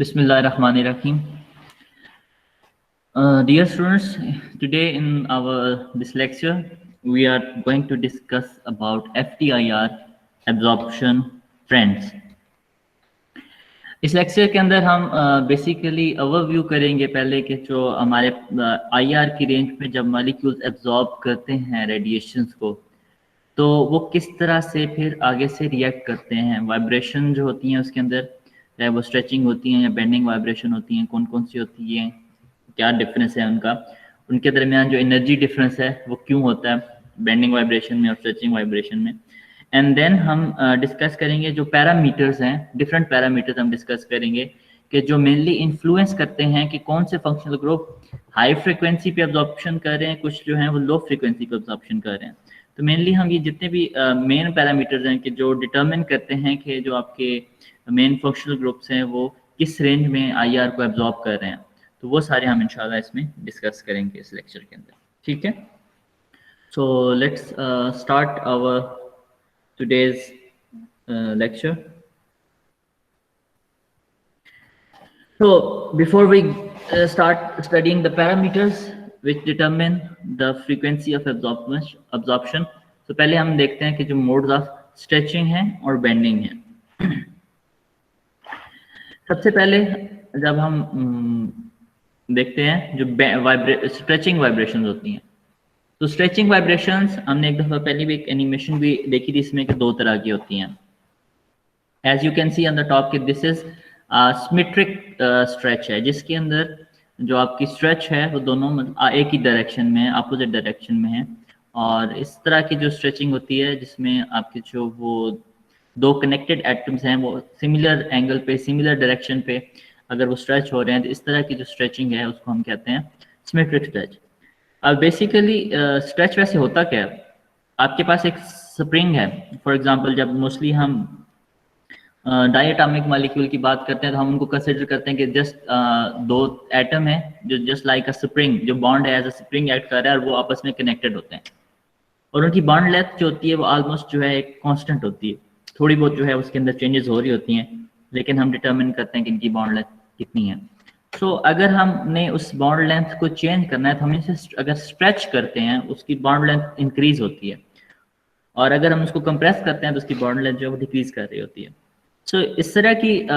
Bismillahirrahmanirrahim. Dear students, today in this lecture, we are going to discuss about FTIR absorption trends. इस lecture के अंदर हम basically overview करेंगे पहले कि जो हमारे IR की रेंज में जब मॉलिक्यूल्स एब्जॉर्ब करते हैं रेडिएशंस को, तो वो किस तरह से फिर आगे से रिएक्ट करते हैं। वाइब्रेशन जो होती हैं उसके अंदर, चाहे वो स्ट्रेचिंग होती हैं या बेंडिंग वाइब्रेशन होती हैं, कौन कौन सी होती हैं, क्या डिफरेंस है उनके दरमियान जो एनर्जी डिफरेंस है वो क्यों होता है बेंडिंग वाइब्रेशन में और स्ट्रेचिंग वाइब्रेशन में। एंड देन हम डिस्कस करेंगे जो पैरामीटर्स हैं, डिफरेंट पैरामीटर्स हम डिस्कस करेंगे कि जो मेनली इन्फ्लुएंस करते हैं कि कौन से फंक्शनल ग्रुप हाई फ्रिक्वेंसी पे अब्जॉर्प्शन कर रहे हैं, कुछ जो हैं वो लो फ्रिक्वेंसी पे अब्जॉर्प्शन कर रहे हैं। तो मेनली हम ये जितने भी मेन पैरामीटर्स हैं कि जो डिटरमिन करते हैं कि जो आपके मेन फंक्शनल ग्रुप्स हैं वो किस रेंज में IR को एब्जॉर्ब कर रहे हैं, तो वो सारे हम इंशाल्लाह इसमें डिस्कस करेंगे इस लेक्चर के अंदर। ठीक है, so let's start our today's lecture. So before we start studying the parameters which determine the frequency of absorption, तो पहले हम देखते हैं कि जो मोड्स ऑफ स्ट्रेचिंग है और बेंडिंग है। सबसे पहले जब हम देखते हैं जो स्ट्रेचिंग वाइब्रेशंस होती हैं, तो स्ट्रेचिंग वाइब्रेशंस हमने एक दफा पहले भी एक एनिमेशन भी देखी थी इसमें कि दो तरह की होती हैं। As you can see on the top, this is symmetric stretch है, जिसके अंदर जो आपकी स्ट्रेच है वो दोनों एक ही डायरेक्शन में है, अपोजिट डायरेक्शन में है। और इस तरह की जो स्ट्रेचिंग होती है जिसमें आपके जो वो दो कनेक्टेड एटम्स हैं वो सिमिलर एंगल पे, सिमिलर डायरेक्शन पे अगर वो स्ट्रेच हो रहे हैं, तो इस तरह की जो स्ट्रेचिंग है उसको हम कहते हैं सिमेट्रिक स्ट्रेच। अब बेसिकली स्ट्रेच वैसे होता क्या है, आपके पास एक स्प्रिंग है। फॉर एग्जांपल जब मोस्टली हम डायटोमिक मॉलिक्यूल की बात करते हैं तो हम उनको कंसिडर करते हैं कि जस्ट दो एटम है जो जस्ट लाइक अ स्प्रिंग, जो बॉन्ड है एज अ स्प्रिंग एक्ट कर रहा है और वो आपस में कनेक्टेड होते हैं, और उनकी बॉन्ड लेंथ जो होती है वो ऑलमोस्ट जो है एक कांस्टेंट होती है। थोड़ी बहुत जो है उसके अंदर चेंजेस हो रही होती हैं, लेकिन हम डिटरमिन करते हैं कि इनकी बॉन्ड लेंथ कितनी है। सो अगर हमने उस बॉन्ड लेंथ को चेंज करना है तो हम इसे अगर स्ट्रेच करते हैं उसकी बॉन्ड लेंथ इंक्रीज होती है, और अगर हम उसको कंप्रेस करते हैं तो उसकी बॉन्ड लेंथ जो है वो डिक्रीज कर रही होती है। सो इस तरह की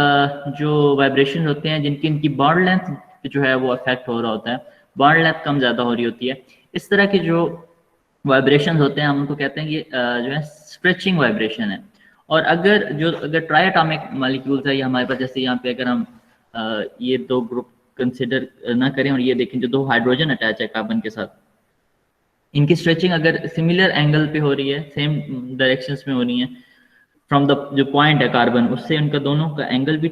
जो वाइब्रेशन होते हैं जिनकी इनकी बॉन्ड लेंथ जो है वो अफेक्ट हो रहा होता है, बॉन्ड लेंथ कम ज़्यादा हो रही होती है, इस तरह की जो वाइब्रेशन होते हैं हम उनको कहते हैं ये जो है स्ट्रेचिंग वाइब्रेशन है। और अगर ट्राइएटॉमिक मॉलिक्यूल्स है या हमारे पास, जैसे यहाँ पे अगर हम ये दो ग्रुप कंसिडर ना करें और ये देखें जो दो हाइड्रोजन अटैच है कार्बन के साथ, इनकी स्ट्रेचिंग अगर सिमिलर एंगल पे हो रही है, सेम डायरेक्शंस में हो रही है, फ्रॉम द जो पॉइंट है कार्बन उससे उनका दोनों का एंगल भी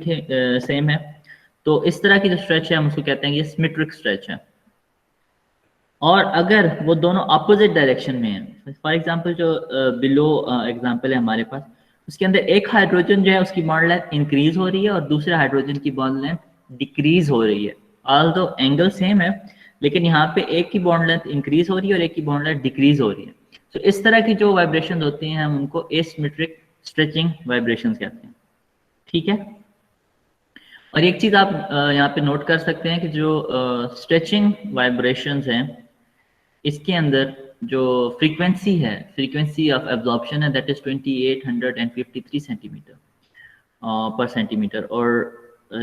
सेम है, तो इस तरह की जो स्ट्रेच है हम उसको कहते हैं ये सिमेट्रिक स्ट्रेच है। और अगर वो दोनों अपोजिट डायरेक्शन में है, फॉर एग्जांपल जो बिलो एग्जांपल है हमारे पास, उसके अंदर एक हाइड्रोजन जो है उसकी बॉन्ड लेंथ इंक्रीज हो रही है और दूसरे हाइड्रोजन की बॉन्ड लेंथ डिक्रीज हो रही है। ऑल्दो एंगल सेम है, लेकिन यहाँ पे एक की बॉन्ड लेंथ इंक्रीज हो रही है और एक की बॉन्ड लेंथ डिक्रीज हो रही है। तो इस तरह की जो वाइब्रेशन होती हैं हम उनको एसिमेट्रिक स्ट्रेचिंग वाइब्रेशंस कहते हैं। ठीक है, और एक चीज आप यहाँ पे नोट कर सकते हैं कि जो स्ट्रेचिंग वाइब्रेशंस हैं इसके अंदर जो फ्रीक्वेंसी है, फ्रीक्वेंसी ऑफ एब्जॉर्प्शन है, दैट इज 2853 सेंटीमीटर पर सेंटीमीटर, और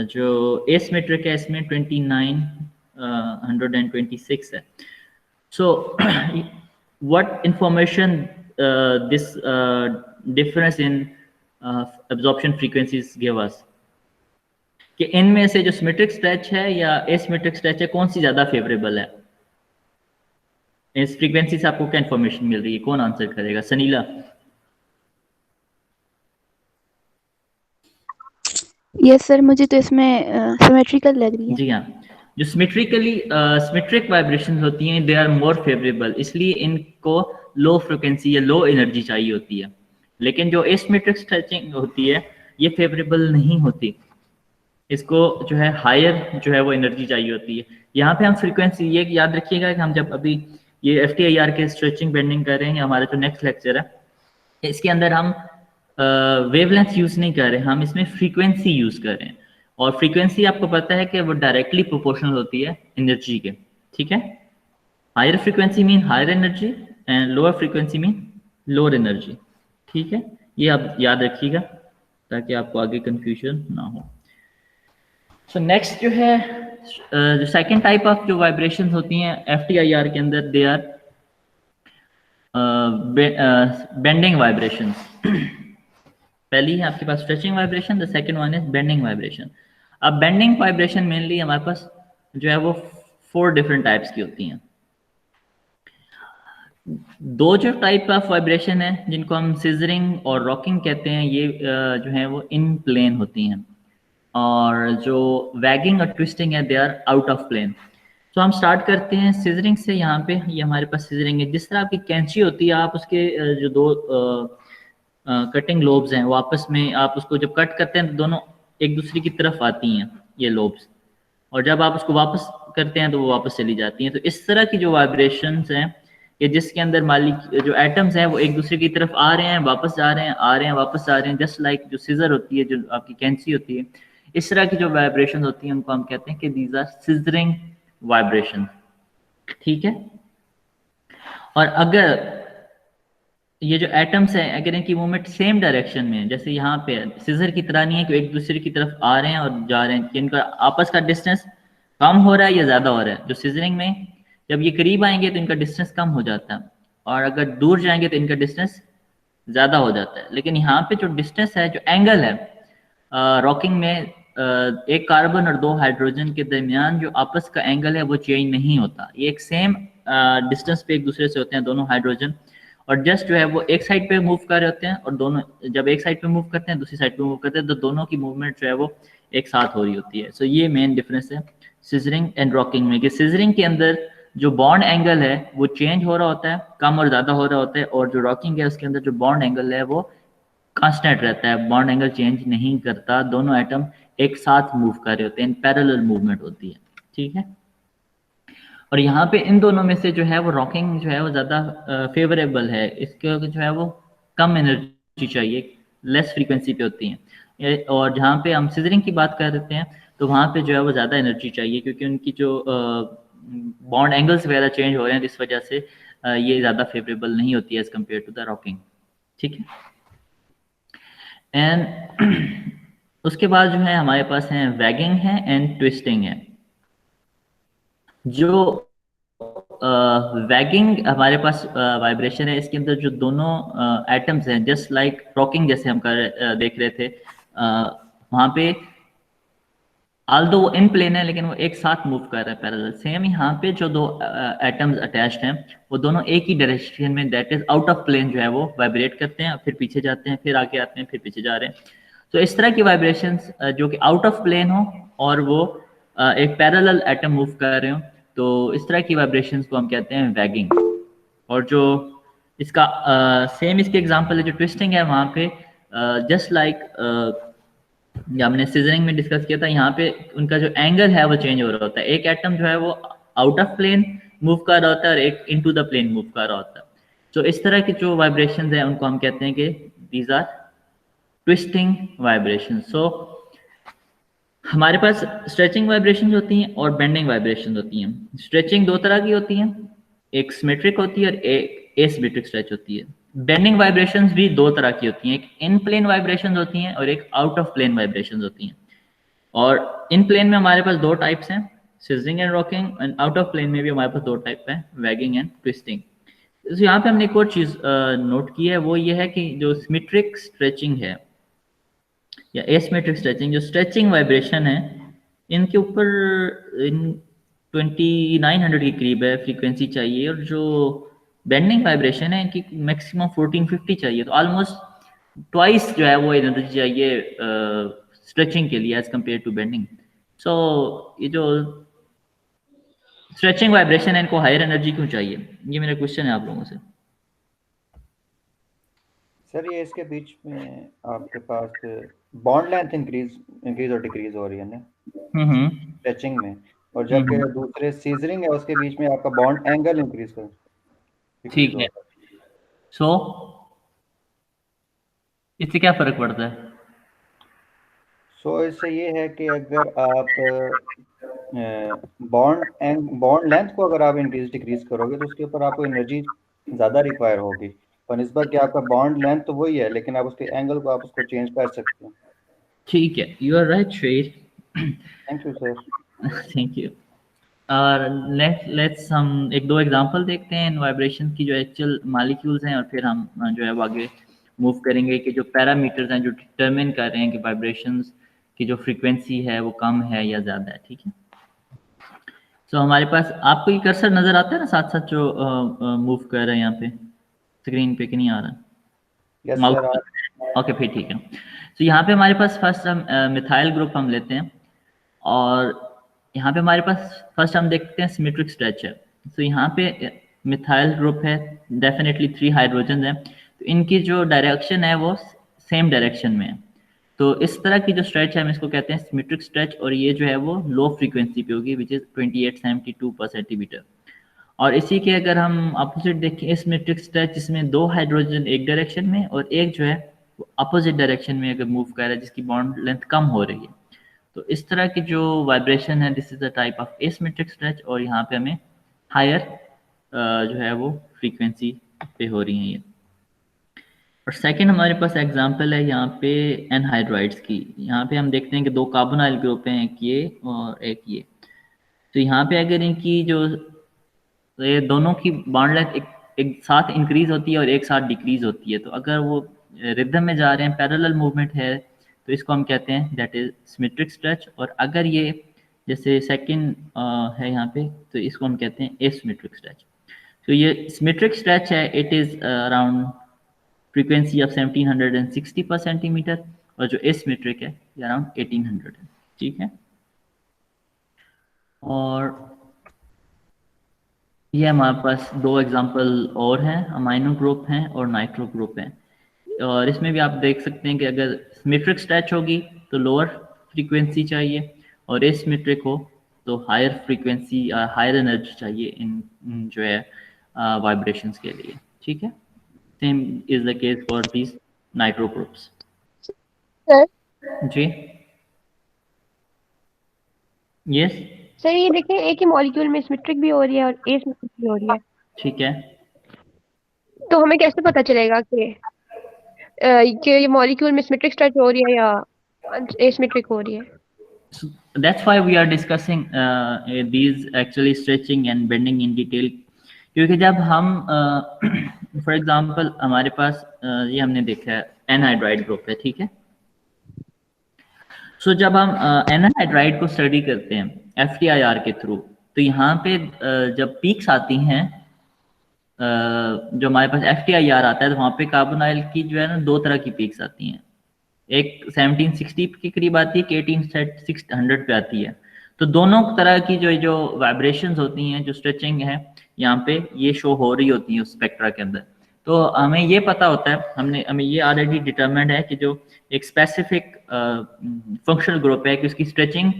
जो एसिमेट्रिक है इसमें 2926 है। So what information this difference in absorption frequencies give us, कि इनमें से जो सिमेट्रिक स्ट्रेच है या एसिमेट्रिक स्ट्रेच है कौन सी ज्यादा फेवरेबल है, इस फ्रीक्वेंसी से आपको क्या इंफॉर्मेशन मिल रही है, कौन आंसर करेगा? सनीला। यस सर, मुझे तो इसमें सिमेट्रिकल लग रही है। जी हाँ, जो सिमेट्रिक वाइब्रेशन होती हैं दे आर मोर फेवरेबल, इसलिए इनको लो फ्रिक्वेंसी या लो एनर्जी चाहिए होती है। लेकिन जो एसिमेट्रिक स्ट्रेचिंग होती है ये फेवरेबल नहीं होती, इसको जो है हायर जो है वो एनर्जी चाहिए होती है। यहाँ पे हम फ्रीक्वेंसी ये याद रखिएगा कि हम जब अभी ये FTIR के स्ट्रेचिंग बेंडिंग कर रहे हैं, हमारा जो नेक्स्ट लेक्चर है इसके अंदर हम वेवलेंथ यूज नहीं कर रहे, हम इसमें फ्रीक्वेंसी यूज कर रहे हैं। और फ्रीक्वेंसी आपको पता है कि वो डायरेक्टली प्रोपोर्शनल होती है एनर्जी के, ठीक है। Higher frequency mean higher energy and lower frequency mean lower energy, ठीक है। ये आप याद रखिएगा ताकि आपको आगे कंफ्यूजन ना हो। सो नेक्स्ट जो है जो सेकंड टाइप ऑफ जो वाइब्रेशंस होती हैं एफटीआईआर के अंदर, दे आर बेंडिंग वाइब्रेशंस। पहली है आपके पास stretching vibration, the second one is bending vibration. अब बेंडिंग वाइब्रेशन मेनली हमारे पास जो है वो 4 डिफरेंट टाइप्स की होती हैं। दो जो टाइप ऑफ वाइब्रेशन है जिनको हम सिजरिंग और रॉकिंग कहते हैं, ये जो है वो इन प्लेन होती हैं, और जो वैगिंग और ट्विस्टिंग है they are out of plane. तो हम स्टार्ट करते हैं सिजरिंग से। यहाँ पे ये हमारे पास सिजरिंग है, जिस तरह आपकी कैंची होती है, आप उसके जो दो कटिंग लोब्स हैं वो आपस में, आप उसको जब कट करते हैं तो दोनों एक दूसरे की तरफ आती हैं ये लोब्स, और जब आप उसको वापस करते हैं तो वो वापस चली जाती हैं। तो इस तरह की जो वाइब्रेशंस हैं ये जिसके अंदर मालिक जो एटम्स हैं वो एक दूसरे की तरफ आ रहे हैं, वापस जा रहे हैं, आ रहे हैं, वापस जा रहे हैं, जस्ट लाइक जो सीजर होती है, जो आपकी कैंची होती है, इस तरह की जो वाइब्रेशन होती हैं उनको हम कहते हैं कि दीज आर सिजरिंग वाइब्रेशन, ठीक है। और अगर ये जो एटम्स हैं अगर इनकी मूवमेंट सेम डायरेक्शन में है, जैसे यहाँ पे सीजर की तरह नहीं है कि एक दूसरे की तरफ आ रहे हैं और जा रहे हैं, इनका आपस का डिस्टेंस कम हो रहा है या ज्यादा हो रहा है। जो सीजरिंग में जब ये करीब आएंगे तो इनका डिस्टेंस कम हो जाता है, और अगर दूर जाएंगे तो इनका डिस्टेंस ज्यादा हो जाता है। लेकिन यहाँ पे जो डिस्टेंस है, जो एंगल है रॉकिंग में, एक कार्बन और 2 हाइड्रोजन के दरमियान जो आपस का एंगल है वो चेंज नहीं होता। ये एक सेम डिस्टेंस पे एक दूसरे से होते हैं दोनों हाइड्रोजन, और जस्ट जो है वो एक साइड पे मूव कर रहे होते हैं, और दोनों जब एक साइड पे मूव करते हैं दूसरी साइड पे मूव करते हैं तो दोनों की मूवमेंट जो है वो एक साथ हो रही होती है। सो ये मेन डिफरेंस है सिजरिंग एंड रॉकिंग में, कि सिजरिंग के अंदर जो बॉन्ड एंगल है वो चेंज हो रहा होता है, कम और ज्यादा हो रहा होता है, और जो रॉकिंग है उसके अंदर जो बॉन्ड एंगल है वो कांस्टेंट रहता है, बॉन्ड एंगल चेंज नहीं करता, दोनों एटम एक साथ मूव कर रहे होते हैं, पैरेलल मूवमेंट होती है, ठीक है। और यहाँ पे इन दोनों में से जो है वो रॉकिंग जो है वो ज़्यादा फेवरेबल है, इसके जो है वो कम एनर्जी चाहिए, लेस फ्रीक्वेंसी पे होती हैं। और जहाँ पे हम सिजरिंग की बात कर रहे हैं तो वहाँ पे जो है वो ज़्यादा एनर्जी चाहिए, क्योंकि उनकी जो बॉन्ड एंगल्स वगैरह चेंज हो रहे हैं, इस वजह से ये ज़्यादा फेवरेबल नहीं होती है as compare to the rocking, ठीक है। एंड उसके बाद जो है हमारे पास है वैगिंग है एंड ट्विस्टिंग है। जो वैगिंग हमारे पास वाइब्रेशन है, इसके अंदर जो दोनों एटम्स हैं, जस्ट लाइक रॉकिंग जैसे हम देख रहे थे, वहां पे आल्दो वो इन प्लेन है लेकिन वो एक साथ मूव कर रहे हैं पैरेलल। सेम यहाँ पे जो दो एटम्स अटैच्ड हैं वो दोनों एक ही डायरेक्शन में, that is out of plane जो है वो वाइब्रेट करते हैं, फिर पीछे जाते हैं, फिर आगे आते हैं, फिर पीछे जा रहे हैं। तो इस तरह की वाइब्रेशंस जो कि आउट ऑफ प्लेन हो और वो एक पैरेलल एटम मूव कर रहे हो, तो इस तरह की वाइब्रेशंस को हम कहते हैं वैगिंग। और जो इसका सेम इसके एग्जांपल है जो ट्विस्टिंग है, वहाँ पे जस्ट लाइक या हमने सीजनिंग में डिस्कस किया था, यहाँ पे उनका जो एंगल है वो चेंज हो रहा होता है। एक एटम जो है वो आउट ऑफ प्लेन मूव कर रहा होता है और एक इनटू द प्लेन मूव कर रहा होता है। तो इस तरह की जो वाइब्रेशंस है उनको हम कहते हैं कि दीज आर ट्विस्टिंग वाइब्रेशन। सो हमारे पास स्ट्रेचिंग वाइब्रेशन होती हैं और बेंडिंग वाइब्रेशन होती हैं। स्ट्रेचिंग 2 तरह की होती हैं, एक सिमेट्रिक होती है और एक एसिमेट्रिक स्ट्रेच होती है। बेंडिंग वाइब्रेशंस भी 2 तरह की होती हैं, एक इन प्लेन वाइब्रेशंस होती हैं और एक आउट ऑफ प्लेन वाइब्रेशंस होती हैं। और इन प्लेन में हमारे पास 2 टाइप्स हैं, scissoring and rocking, and out of plane में भी हमारे पास 2 टाइप हैं, वैगिंग एंड ट्विस्टिंग। तो यहाँ पे हमने एक और चीज नोट की है, वो ये है कि जो सिमेट्रिक स्ट्रेचिंग है या एसिमेट्रिक स्ट्रेचिंग, जो स्ट्रेचिंग वाइब्रेशन है, इनके ऊपर इन 2900 के करीब है फ्रीक्वेंसी चाहिए, और जो बेंडिंग वाइब्रेशन है इनकी मैक्सिमम 1450 चाहिए। तो ऑलमोस्ट ट्वाइस जो है वो एनर्जी चाहिए स्ट्रेचिंग के लिए एज कम्पेयर टू बेंडिंग। सो ये जो स्ट्रेचिंग वाइब्रेशन है इनको हायर एनर्जी क्यों चाहिए, ये मेरा क्वेश्चन है आप लोगों से। सर ये इसके बीच में आपके पास बॉन्ड लेंथ इंक्रीज और डिक्रीज हो रही है ना स्ट्रेचिंग में, और जबकि दूसरे सीजरिंग है उसके बीच में आपका बॉन्ड एंगल इंक्रीज कर, ठीक है। सो इससे क्या फर्क पड़ता है? सो इससे ये है कि अगर आप बॉन्ड लेंथ को अगर आप इंक्रीज डिक्रीज करोगे तो उसके ऊपर आपको एनर्जी ज़्यादा रिक्वायर होगी, बनिस्बत कि आपका बॉन्ड लेंथ तो वही है, लेकिन आप उसके एंगल को आप उसको चेंज कर सकते हैं। ठीक है, यू आर राइट शेर। Thank you sir. Thank you. और लेट्स हम एक दो एग्जांपल देखते हैं इन वाइब्रेशन की जो एक्चुअल मॉलिक्यूल्स हैं, और फिर हम जो है वो आगे मूव करेंगे कि जो पैरामीटर्स हैं जो डिटरमिन कर रहे हैं कि वाइब्रेशंस की जो फ्रीक्वेंसी है वो कम है या ज़्यादा है। ठीक है, सो हमारे पास आपको ये कर्सर नज़र आता है ना साथ साथ जो मूव कर रहा है यहाँ पे स्क्रीन पे, कि नहीं आ रहा? Yes mouse, sir. ओके फिर ठीक है। तो यहाँ पे हमारे पास फर्स्ट हम मिथाइल ग्रुप हम लेते हैं, और यहाँ पे हमारे पास फर्स्ट हम देखते हैं सिमेट्रिक स्ट्रेच है। तो यहाँ पे मिथाइल ग्रुप है, डेफिनेटली 3 हाइड्रोजन है, तो इनकी जो डायरेक्शन है वो सेम डायरेक्शन में है। तो इस तरह की जो स्ट्रेच है हम इसको कहते हैं सिमेट्रिक स्ट्रेच, और ये जो है वो लो फ्रीक्वेंसी पे होगी विच इज 2872 पर सेंटीमीटर। और इसी के अगर हम अपोजिट देखें सिमेट्रिक स्ट्रेच, जिसमें 2 हाइड्रोजन एक डायरेक्शन में और एक जो है अपोजिट डायरेक्शन में अगर मूव कर रहा है, जिसकी बॉन्ड लेंथ कम हो रही है, तो इस तरह की जो वाइब्रेशन है this is the type of asymmetric stretch, और यहाँ पे हमें हायर जो है वो फ्रीक्वेंसी पे हो रही है ये। और सेकंड हमारे पास एग्जांपल है यहाँ पे एनहाइड्राइड्स की। यहाँ पे हम देखते हैं कि 2 कार्बोनाइल ग्रुप हैं, एक ये और एक ये। तो यहाँ पे अगर इनकी जो ये दोनों की बॉन्ड लेंथ एक साथ इंक्रीज होती है और एक साथ डिक्रीज होती है, तो अगर वो रिदम में जा रहे हैं, पैरेलल मूवमेंट है, तो इसको हम कहते हैं दैट इज सिमेट्रिक स्ट्रेच। और अगर ये जैसे सेकंड है यहाँ पे, तो इसको हम कहते हैं एसिमेट्रिक स्ट्रेच। तो ये सिमेट्रिक स्ट्रेच है, it is around frequency of 1760 पर सेंटीमीटर, और जो एसिमेट्रिक है ये अराउंड 1800 है। ठीक है, और ये हमारे पास 2 एग्जांपल और हैं, अमाइनो ग्रुप हैं और नाइट्रो ग्रुप हैं। और इसमें भी आप देख सकते हैं कि अगर सिमेट्रिक स्ट्रेच होगी तो लोअर फ्रीक्वेंसी चाहिए, और एसिमेट्रिक हो तो हायर फ्रीक्वेंसी हायर एनर्जी चाहिए इन जो है वाइब्रेशंस के लिए। ठीक है, same is the case for these nitro groups. Sir जी यस, सर ये देखिए, एक ही मॉलिक्यूल में सिमेट्रिक भी हो रही है और एसिमेट्रिक भी हो रही है, ठीक है। तो हमें कैसे पता चलेगा कि ये मॉलिक्यूल में सिमेट्रिक स्ट्रेच हो रही है या एसिमेट्रिक हो रही है? That's why we are discussing these actually stretching and bending in detail, क्योंकि जब हम फॉर एग्जांपल हमारे पास ये हमने देखा है एनहाइड्राइड ग्रुप है। ठीक है, सो जब हम एनहाइड्राइड को स्टडी करते हैं FTIR के थ्रू, तो यहाँ पे जब पीक्स आती हैं, जो हमारे पास FTIR आता है, तो वहाँ पे कार्बोनाइल की जो है ना 2 तरह की पीक्स आती हैं। एक 1760 के करीब आती है कि 1800 पे आती है। तो दोनों तरह की जो वाइब्रेशंस होती हैं, जो स्ट्रेचिंग है यहाँ पे ये शो हो रही होती है उस स्पेक्ट्रा के अंदर। तो हमें ये पता होता है, हमें ये ऑलरेडी डिटरमाइंड है कि जो एक स्पेसिफिक फंक्शनल ग्रुप है कि उसकी स्ट्रेचिंग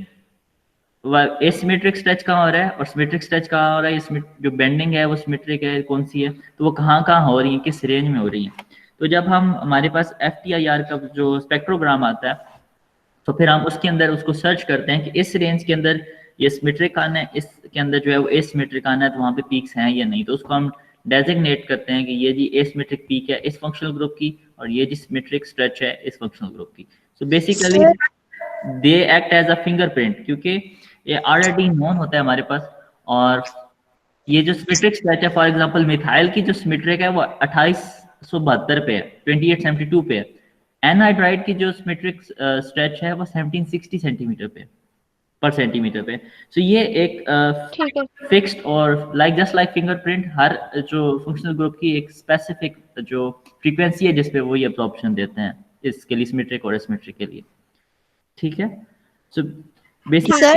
एसिमेट्रिक स्ट्रेच कहाँ हो रहा है और सिमेट्रिक स्ट्रेच कहाँ हो रहा है, इसमें जो बेंडिंग है वो सिमेट्रिक है कौन सी है, तो वो कहाँ कहाँ हो रही है, किस रेंज में हो रही है। तो जब हम हमारे पास FTIR का जो स्पेक्ट्रोग्राम आता है, तो फिर हम उसके अंदर उसको सर्च करते हैं कि इस रेंज के अंदर ये सिमेट्रिक आना है, इसके अंदर जो है वो एसिमेट्रिक आना है, तो वहाँ पे पीक्स हैं या नहीं। तो उसको हम डेजिग्नेट करते हैं कि ये जी एसिमेट्रिक पीक है इस फंक्शनल ग्रुप की, और ये जी सिमेट्रिक स्ट्रेच है इस फंक्शनल ग्रुप की। So basically they act as a fingerprint, क्योंकि ये ऑलरेडी नोन होता है हमारे पास। और ये जो सिमेट्रिक स्ट्रेच है, फॉर एग्जांपल मिथाइल की जो सिमेट्रिक है वो 2872 पे है, 2872 पे है। एनहाइड्राइड की जो सिमेट्रिक स्ट्रेच है वो 1760 सेंटीमीटर पे पर सेंटीमीटर पे। सो ये एक ठीक है फिक्स्ड और जस्ट लाइक फिंगरप्रिंट, हर जो फंक्शनल ग्रुप की एक स्पेसिफिक जो फ्रीक्वेंसी है जिसपे वो ये एब्जॉर्प्शन देते हैं, इसके लिए सिमेट्रिक और एसिमेट्रिक के लिए। ठीक है, सो बेसिकली सर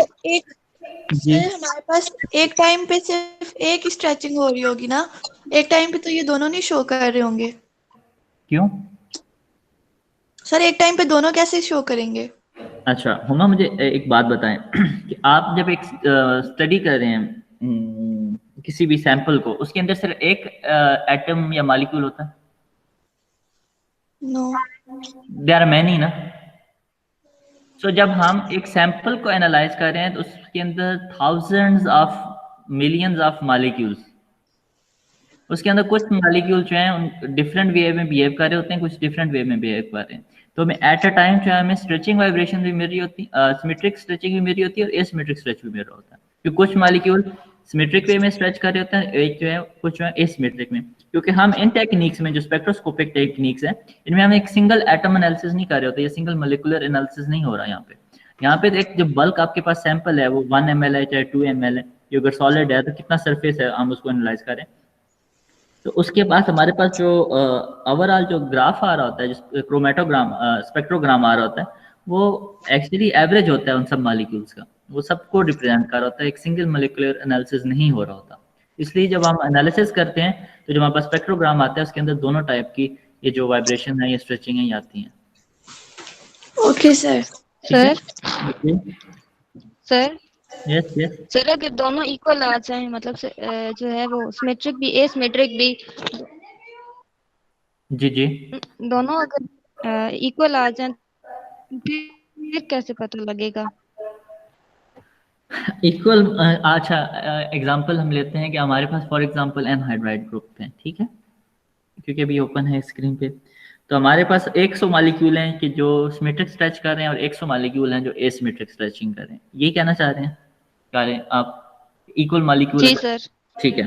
हमारे पास एक टाइम पे सिर्फ एक स्ट्रेचिंग हो रही होगी ना, एक टाइम पे तो ये दोनों नहीं शो कर रहे होंगे। क्यों सर एक टाइम पे दोनों कैसे शो करेंगे? अच्छा हुमा, मुझे एक बात बताएं कि आप जब एक स्टडी कर रहे हैं किसी भी सैंपल को, उसके अंदर सिर्फ एक एटम या मॉलिक्यूल होता है? नो, देयर आर मैनी ना। सो जब हम एक सैंपल को एनालाइज कर रहे हैं तो उसके अंदर thousands of millions of molecules, उसके अंदर कुछ मॉलिक्यूल जो हैं डिफरेंट वे में बिहेव कर रहे होते हैं, कुछ डिफरेंट वे में बिहेव कर रहे हैं। तो हमें एट अ टाइम जो है हमें स्ट्रेचिंग वाइब्रेशन भी मिल रही होती है, सिमेट्रिक स्ट्रेचिंग भी मिल रही होती है और एसिमेट्रिक स्ट्रेच भी मिल रहा होता है। क्योंकि कुछ मॉलिक्यूल सिमेट्रिक वे में स्ट्रेच कर रहे होते हैं, एक जो है कुछ जो है एसिमेट्रिक में। क्योंकि हम इन टेक्निक्स में जो स्पेक्ट्रोस्कोपिक टेक्निक्स है, इनमें हम एक सिंगल एटम एनालिसिस नहीं कर रहे होते, या सिंगल मोलिकुलर एनालिसिस नहीं हो रहा यहाँ पे एक जो बल्क आपके पास सैंपल है वो 1 ml है चाहे 2 ml है, ये अगर सॉलिड है तो कितना सरफेस है हम उसको एनालाइज करें। तो उसके बाद हमारे पास जो ओवरऑल जो ग्राफ आ रहा होता है, जो क्रोमेटोग्राम स्पेक्ट्रोग्राम आ रहा होता है, वो एक्चुअली एवरेज होता है उन सब मॉलिक्यूल्स का, वो सबको रिप्रेजेंट कर रहा होता है, एक सिंगल मोलिकुलर एनालिसिस नहीं हो रहा होता। इसलिए जब हम एनालिसिस करते हैं तो जो हमारे पास स्पेक्ट्रोग्राम आता है उसके अंदर दोनों टाइप की ये जो वाइब्रेशन है, ये स्ट्रेचिंग है, ये आती हैं। Okay sir. Sir sir yes yes sir अगर दोनों इक्वल आ जाए, मतलब जो है वो सिमेट्रिक भी एसिमेट्रिक भी जी जी दोनों अगर इक्वल आ जाए फिर कैसे पता लगेगा? इक्वल अच्छा एग्जांपल हम लेते हैं कि हमारे पास फॉर एग्जांपल एनहाइड्राइड ग्रुप है, ठीक है, क्योंकि अभी ओपन है स्क्रीन पे। तो हमारे पास 100 मॉलिक्यूल हैं कि जो सिमेट्रिक स्ट्रेच कर रहे हैं और 100 मॉलिक्यूल हैं जो एसिमेट्रिक स्ट्रेचिंग कर रहे हैं। ये कहना चाह रहे हैं कह रहे हैं आप इक्वल मॉलिक्यूल? जी सर। ठीक है,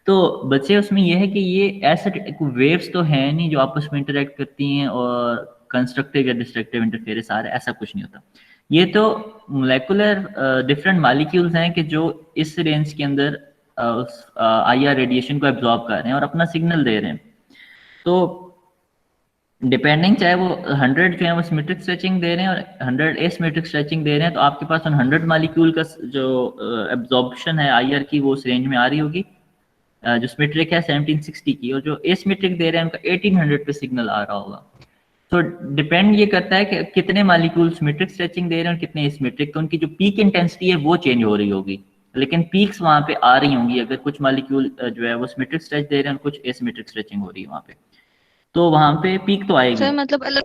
तो बच्चे उसमें यह है कि ये ऐसे वेव्स तो है नहीं जो आपस में इंटरेक्ट करती हैं और कंस्ट्रक्टिव या डिस्ट्रक्टिव इंटरफेरेंस आ रहा है, ऐसा कुछ नहीं होता। ये तो मोलेकुलर डिफरेंट मॉलिक्यूल्स हैं कि जो इस रेंज के अंदर IR रेडिएशन को एब्जॉर्ब कर रहे हैं और अपना सिग्नल दे रहे हैं। तो डिपेंडिंग चाहे वो 100 जो है वो सिमेट्रिक स्ट्रेचिंग दे रहे हैं और 100 एसिमेट्रिक स्ट्रेचिंग दे रहे हैं, तो आपके पास उन 100 मॉलिक्यूल का जो एब्जॉर्प्शन है IR की वो उस रेंज में आ रही होगी। जो सिमेट्रिक है 1760 की, और जो एसिमेट्रिक दे रहे हैं उनका 1800 पे सिग्नल आ रहा होगा। तो डिपेंड ये करता है कि कितने मॉलिक्यूल सिमेट्रिक स्ट्रेचिंग दे रहे हैं और कितने एसिमेट्रिक, तो उनकी जो पीक इंटेंसिटी है वो चेंज हो रही होगी, लेकिन पीक्स वहां पे आ रही होंगी अगर कुछ मॉलिक्यूल जो है वो सिमेट्रिक स्ट्रेच दे रहे हैं और कुछ एसिमेट्रिक स्ट्रेचिंग हो रही है वहां पे, तो वहां पे पीक तो आएगी। सर मतलब अलग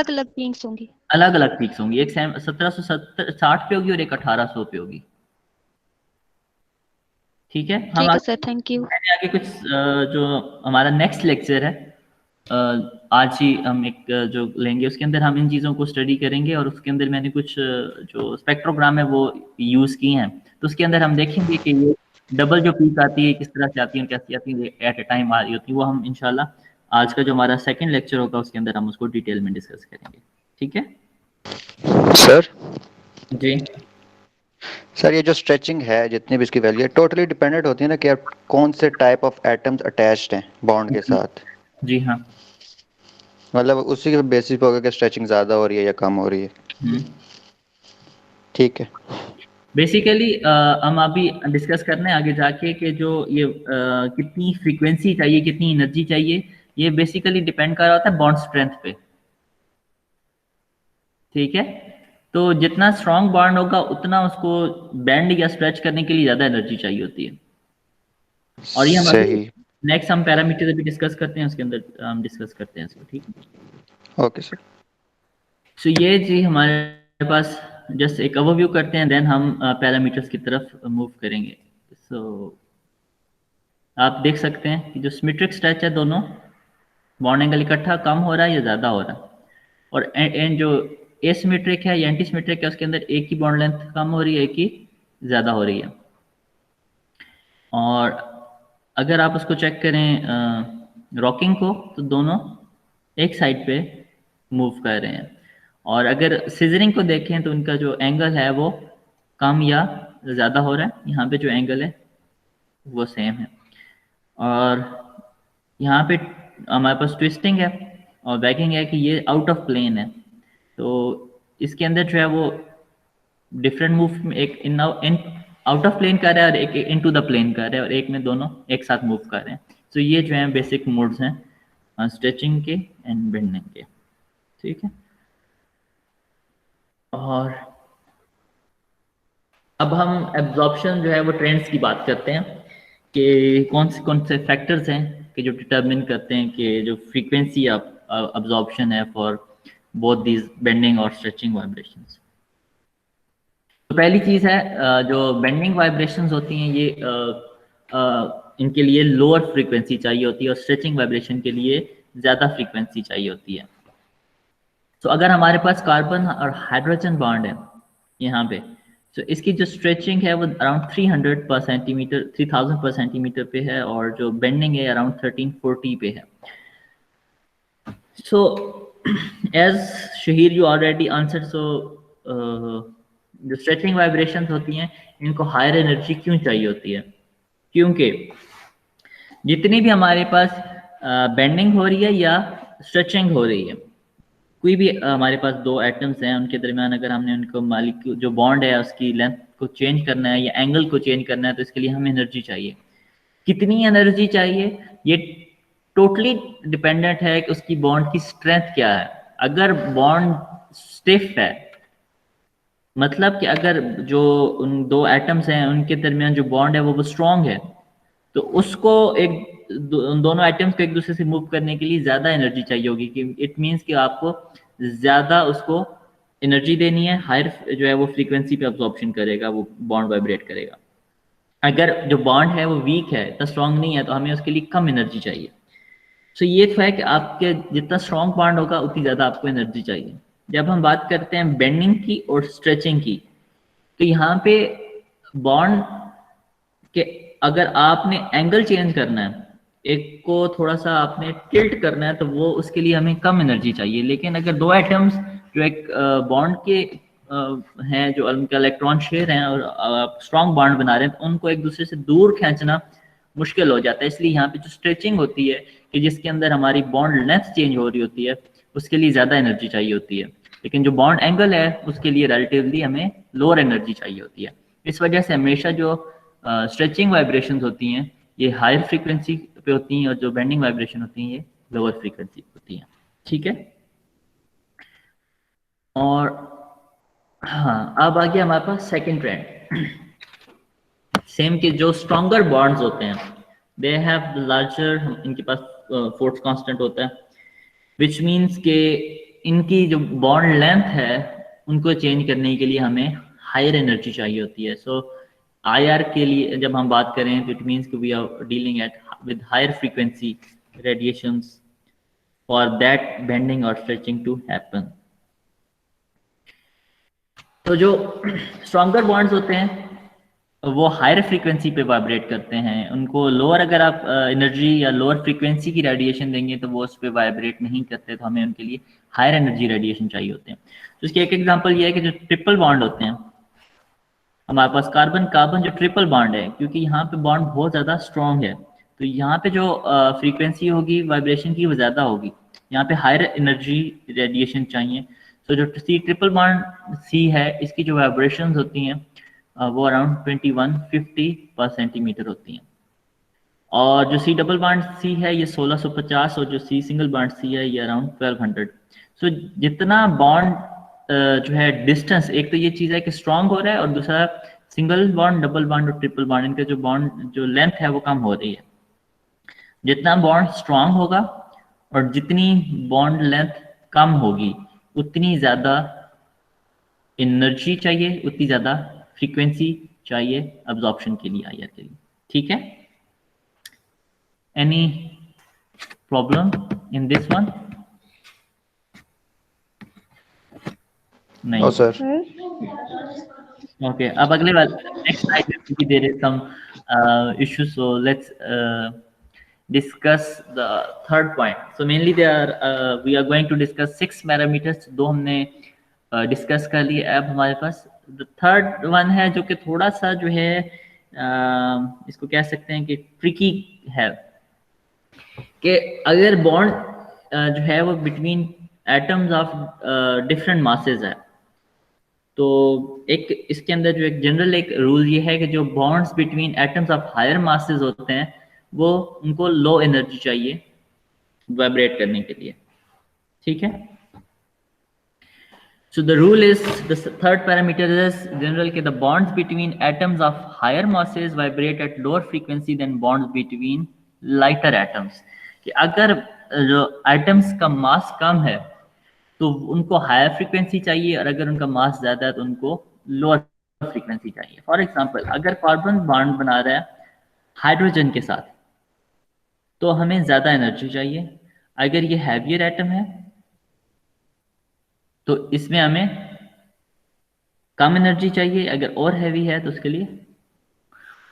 अलग पीक्स होंगी? अलग अलग पीक्स होंगी, एक 1760 पे होगी और एक 1800 पे होगी। ठीक है, हम ठीक है सर, थैंक यू। आगे कुछ जो हमारा नेक्स्ट लेक्चर है आज ही हम एक जो लेंगे उसके अंदर हम इन चीज़ों को स्टडी करेंगे, और उसके अंदर मैंने कुछ जो स्पेक्ट्रोग्राम है वो यूज़ किए हैं। तो उसके अंदर हम देखेंगे कि ये डबल जो पीक आती है किस तरह से आती है, कैसी आती है, एट ए टाइम आ रही होती है, वो हम इंशाल्लाह आज का जो हमारा सेकंड लेक्चर होगा उसके अंदर हम उसको डिटेल में डिस्कस करेंगे। ठीक है सर? जी सर, ये जो स्ट्रेचिंग है जितनी भी इसकी वैल्यू है टोटली डिपेंडेंट होती है ना कि आप कौन से टाइप ऑफ एटम्स अटैच्ड हैं बॉन्ड के साथ। जी हाँ, मतलब उसी के बेसिस पे होगा कि स्ट्रेचिंग ज़्यादा हो रही है या कम हो रही है। ठीक है, बेसिकली हम अभी डिस्कस करने आगे जाके कि जो ये कितनी फ्रीक्वेंसी चाहिए, कितनी एनर्जी चाहिए, ये बेसिकली डिपेंड कर रहा होता है बॉन्ड स्ट्रेंथ पे। ठीक है, तो जितना स्ट्रॉन्ग बॉन्ड होगा उतना उसको बेंड या स्ट्रेच करने के लिए ज़्यादा एनर्जी चाहिए होती है। और ये हम नेक्स्ट हम पैरामीटर अभी डिस्कस करते हैं, उसके अंदर हम डिस्कस करते हैं इसको। ठीक है, ओके सर। सो ये जी हमारे पास जस्ट एक ओवरव्यू करते हैं, देन हम पैरामीटर्स की तरफ मूव करेंगे। सो आप देख सकते हैं कि जो सिमेट्रिक स्ट्रेच है दोनों बॉन्ड एंगल इकट्ठा कम हो रहा है या ज़्यादा हो रहा है, और एंड जो एसिमेट्रिक है या एंटीसिमेट्रिक है उसके अंदर एक ही बॉन्ड लेंथ कम हो रही है, एक ही ज़्यादा हो रही है। और अगर आप उसको चेक करें रॉकिंग को, तो दोनों एक साइड पे मूव कर रहे हैं, और अगर सिजरिंग को देखें तो उनका जो एंगल है वो कम या ज़्यादा हो रहा है। यहाँ पे जो एंगल है वो सेम है, और यहाँ पे हमारे पास ट्विस्टिंग है और बैकिंग है कि ये आउट ऑफ प्लेन है, तो इसके अंदर जो है वो डिफरेंट मूव, एक इन आउट ऑफ प्लेन कर रहा है और एक इनटू द प्लेन कर रहा है, और एक में दोनों एक साथ मूव कर रहे हैं। तो ये जो है बेसिक मोड्स हैं स्ट्रेचिंग के एंड बेंडिंग के। ठीक है, और अब हम एब्जॉर्प्शन जो है वो ट्रेंड्स की बात करते हैं कि कौन से फैक्टर्स हैं कि जो डिटरमिन करते हैं कि जो फ्रीक्वेंसी ऑफ एब्जॉर्प्शन है for both these bending or stretching vibrations. तो पहली चीज है जो बेंडिंग वाइब्रेशंस होती हैं ये इनके लिए लोअर फ्रीक्वेंसी चाहिए होती है और स्ट्रेचिंग वाइब्रेशन के लिए ज़्यादा फ्रीक्वेंसी चाहिए होती है। तो अगर हमारे पास कार्बन और हाइड्रोजन बॉन्ड है यहाँ पे, तो इसकी जो स्ट्रेचिंग है वो अराउंड 300 पर सेंटीमीटर 3000 पर सेंटीमीटर पे है और जो बेंडिंग है अराउंड 1340 पे है। So as Shahir you already answer, so जो स्ट्रेचिंग वाइब्रेशंस होती हैं इनको हायर एनर्जी क्यों चाहिए होती है? क्योंकि जितनी भी हमारे पास बेंडिंग हो रही है या स्ट्रेचिंग हो रही है, कोई भी हमारे पास दो एटम्स हैं उनके दरमियान अगर हमने उनको मालिक्यूल जो बॉन्ड है उसकी लेंथ को चेंज करना है या एंगल को चेंज करना है, तो इसके लिए हमें एनर्जी चाहिए। कितनी एनर्जी चाहिए ये टोटली डिपेंडेंट है कि उसकी बॉन्ड की स्ट्रेंथ क्या है। अगर बॉन्ड स्टिफ है, मतलब कि अगर जो उन दो एटम्स हैं उनके दरमियान जो बॉन्ड है वो स्ट्रॉन्ग है, तो उसको उन दोनों एटम्स को एक दूसरे से मूव करने के लिए ज़्यादा एनर्जी चाहिए होगी। कि इट मीन्स कि आपको ज़्यादा उसको एनर्जी देनी है, हायर जो है वो फ्रीक्वेंसी पे अब्जॉर्प्शन करेगा, वो बॉन्ड वाइब्रेट करेगा। अगर जो बॉन्ड है वो वीक है, इतना स्ट्रॉन्ग नहीं है, तो हमें उसके लिए कम एनर्जी चाहिए। सो ये तो है कि आपके जितना स्ट्रॉन्ग बॉन्ड होगा उतनी ज़्यादा आपको एनर्जी चाहिए। जब हम बात करते हैं बेंडिंग की और स्ट्रेचिंग की, तो यहाँ पे बॉन्ड के अगर आपने एंगल चेंज करना है, एक को थोड़ा सा आपने टिल्ट करना है, तो वो उसके लिए हमें कम एनर्जी चाहिए। लेकिन अगर दो एटम्स जो एक बॉन्ड के हैं, जो उनका इलेक्ट्रॉन शेयर हैं और स्ट्रॉन्ग बॉन्ड बना रहे हैं, तो उनको एक दूसरे से दूर खींचना मुश्किल हो जाता है। इसलिए यहाँ पे जो स्ट्रेचिंग होती है कि जिसके अंदर हमारी बॉन्ड लेंथ चेंज हो रही होती है, उसके लिए ज़्यादा एनर्जी चाहिए होती है। लेकिन जो बॉन्ड एंगल है उसके लिए रिलेटिवली हमें लोअर एनर्जी चाहिए होती है। इस वजह से हमेशा जो स्ट्रेचिंग वाइब्रेशंस होती हैं ये हायर फ्रीक्वेंसी पे होती हैं और जो बेंडिंग वाइब्रेशन होती हैं ये लोअर फ्रीक्वेंसी पे होती हैं। ठीक है, और हाँ, अब आ गया हमारे पास सेकंड ट्रेंड। सेम के जो स्ट्रॉन्गर बॉन्ड्स होते हैं दे हैव लार्जर, इनके पास फोर्स कांस्टेंट होता है, विच मीन्स के इनकी जो बॉन्ड लेंथ है उनको चेंज करने के लिए हमें हायर एनर्जी चाहिए होती है। सो IR के लिए जब हम बात करें तो इट मीन्स कि we are dealing at with higher frequency radiations for that bending और स्ट्रेचिंग टू हैपन। तो जो स्ट्रॉन्गर बॉन्ड्स होते हैं वो हायर फ्रीक्वेंसी पे वाइब्रेट करते हैं। उनको लोअर अगर आप एनर्जी या लोअर फ्रीक्वेंसी की रेडिएशन देंगे तो वो उस पर वाइब्रेट नहीं करते, तो हमें उनके लिए हायर एनर्जी रेडिएशन चाहिए होते हैं। तो इसके एक एग्जांपल ये है कि जो ट्रिपल बॉन्ड होते हैं हमारे पास, कार्बन कार्बन जो ट्रिपल बॉन्ड है, क्योंकि यहाँ पे बॉन्ड बहुत ज़्यादा स्ट्रॉन्ग है, तो यहाँ पे जो फ्रीक्वेंसी होगी वाइब्रेशन की वो ज़्यादा होगी, यहाँ पे हायर एनर्जी रेडिएशन चाहिए। तो जो सी ट्रिपल बॉन्ड सी है इसकी जो वाइब्रेशंस होती हैं वो अराउंड 2150 पर सेंटीमीटर होती हैं, और जो सी डबल बॉन्ड सी है ये 1650 और जो सी सिंगल बॉन्ड सी है ये अराउंड 1200। सो जितना बॉन्ड जो है डिस्टेंस, एक तो ये चीज़ है कि स्ट्रॉन्ग हो रहा है और दूसरा सिंगल बॉन्ड डबल बॉन्ड और ट्रिपल बॉन्ड इनका जो बॉन्ड जो लेंथ है वो कम हो रही है। जितना बॉन्ड स्ट्रॉन्ग होगा और जितनी बॉन्ड लेंथ कम होगी उतनी ज़्यादा एनर्जी चाहिए, उतनी ज़्यादा फ्रीक्वेंसी चाहिए अब्जॉर्प्शन के लिए, IR के लिए। ठीक है, any problem in this one? नहीं सर। ओके, अब अगले वाले next slide there is some issues, so let's discuss the third point. So mainly we are going to discuss 6 parameters, दो हमने डिस्कस कर लिए। अब हमारे पास द थर्ड वन है जो कि थोड़ा सा जो है इसको कह सकते हैं कि ट्रिकी है, कि अगर बॉन्ड जो है वो between atoms of different masses है, तो एक इसके अंदर जो एक जनरल एक रूल ये है कि जो bonds between atoms of higher masses होते हैं वो उनको लो एनर्जी चाहिए वाइब्रेट करने के लिए। ठीक है, so the rule is, the third parameter is general के the bonds between atoms of higher masses vibrate at lower frequency than bonds between lighter atoms। कि अगर जो एटम्स का मास कम है तो उनको हायर फ्रीक्वेंसी चाहिए, और अगर उनका मास ज़्यादा है तो उनको लोअर फ्रीक्वेंसी चाहिए। फॉर एग्जांपल, अगर कार्बन बॉन्ड बना रहा है हाइड्रोजन के साथ तो हमें ज़्यादा एनर्जी चाहिए। अगर ये हैवियर एटम है तो इसमें हमें कम एनर्जी चाहिए, अगर और हैवी है तो उसके लिए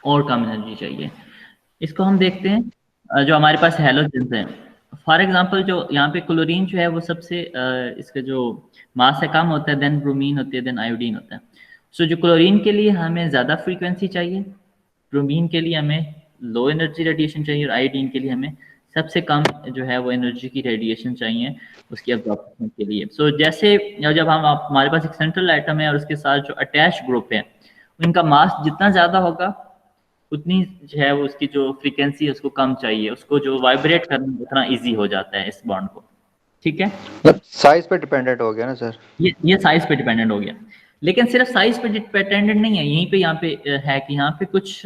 और कम एनर्जी चाहिए। इसको हम देखते हैं जो हमारे पास हैलोजेंस हैं। फॉर एग्जांपल जो यहाँ पे क्लोरीन जो है वो सबसे इसका जो मास है कम होता है, देन ब्रोमीन होती है, देन आयोडीन होता है। सो जो क्लोरीन के लिए हमें ज़्यादा फ्रीक्वेंसी चाहिए, ब्रोमीन के लिए हमें लो एनर्जी रेडिएशन चाहिए, और आयोडीन के लिए हमें सबसे कम जो है वो एनर्जी की रेडिएशन चाहिए उसकी एब्जॉर्प्शन के लिए। सो जैसे जब हमारे पास एक सेंट्रल एटम है और उसके साथ जो अटैच ग्रुप है, उनका मास जितना ज़्यादा होगा उतनी जो है वो उसकी जो फ्रीक्वेंसी है उसको कम चाहिए, उसको जो वाइब्रेट करना उतना इजी हो जाता है इस बॉन्ड को। ठीक है, साइज पे डिपेंडेंट हो गया ना सर? ये साइज पे डिपेंडेंट हो गया, लेकिन सिर्फ साइज पे डिपेंडेंट नहीं है। यहीं पे यहाँ पे है कि यहाँ पे कुछ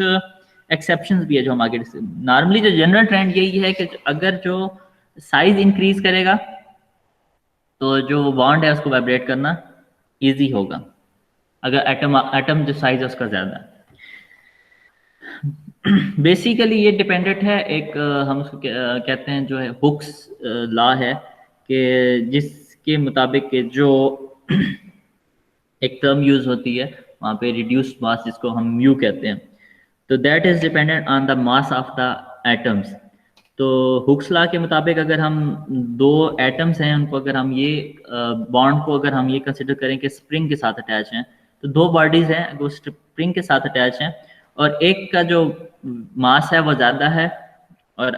एक्सेप्शंस भी है जो हम आगे नॉर्मली जो जनरल ट्रेंड यही है कि अगर जो साइज इंक्रीज करेगा तो जो बॉन्ड है उसको वाइब्रेट करना इजी होगा, अगर एटम जो साइज है उसका ज्यादा है। बेसिकली ये डिपेंडेंट है एक हम उसको कहते हैं जो है हुक्स लॉ है, कि जिसके मुताबिक के जो एक टर्म यूज होती है वहाँ पे रिड्यूस्ड मास जिसको हम म्यू कहते हैं, तो that is dependent on the mass of the atoms. तो हुक्स लॉ के मुताबिक अगर हम दो एटम्स हैं उनको अगर हम ये बॉन्ड को अगर हम ये कंसिडर करें कि स्प्रिंग के साथ अटैच हैं, तो दो बॉडीज हैं वो स्प्रिंग के साथ अटैच हैं, और एक का जो मास है वो ज़्यादा है और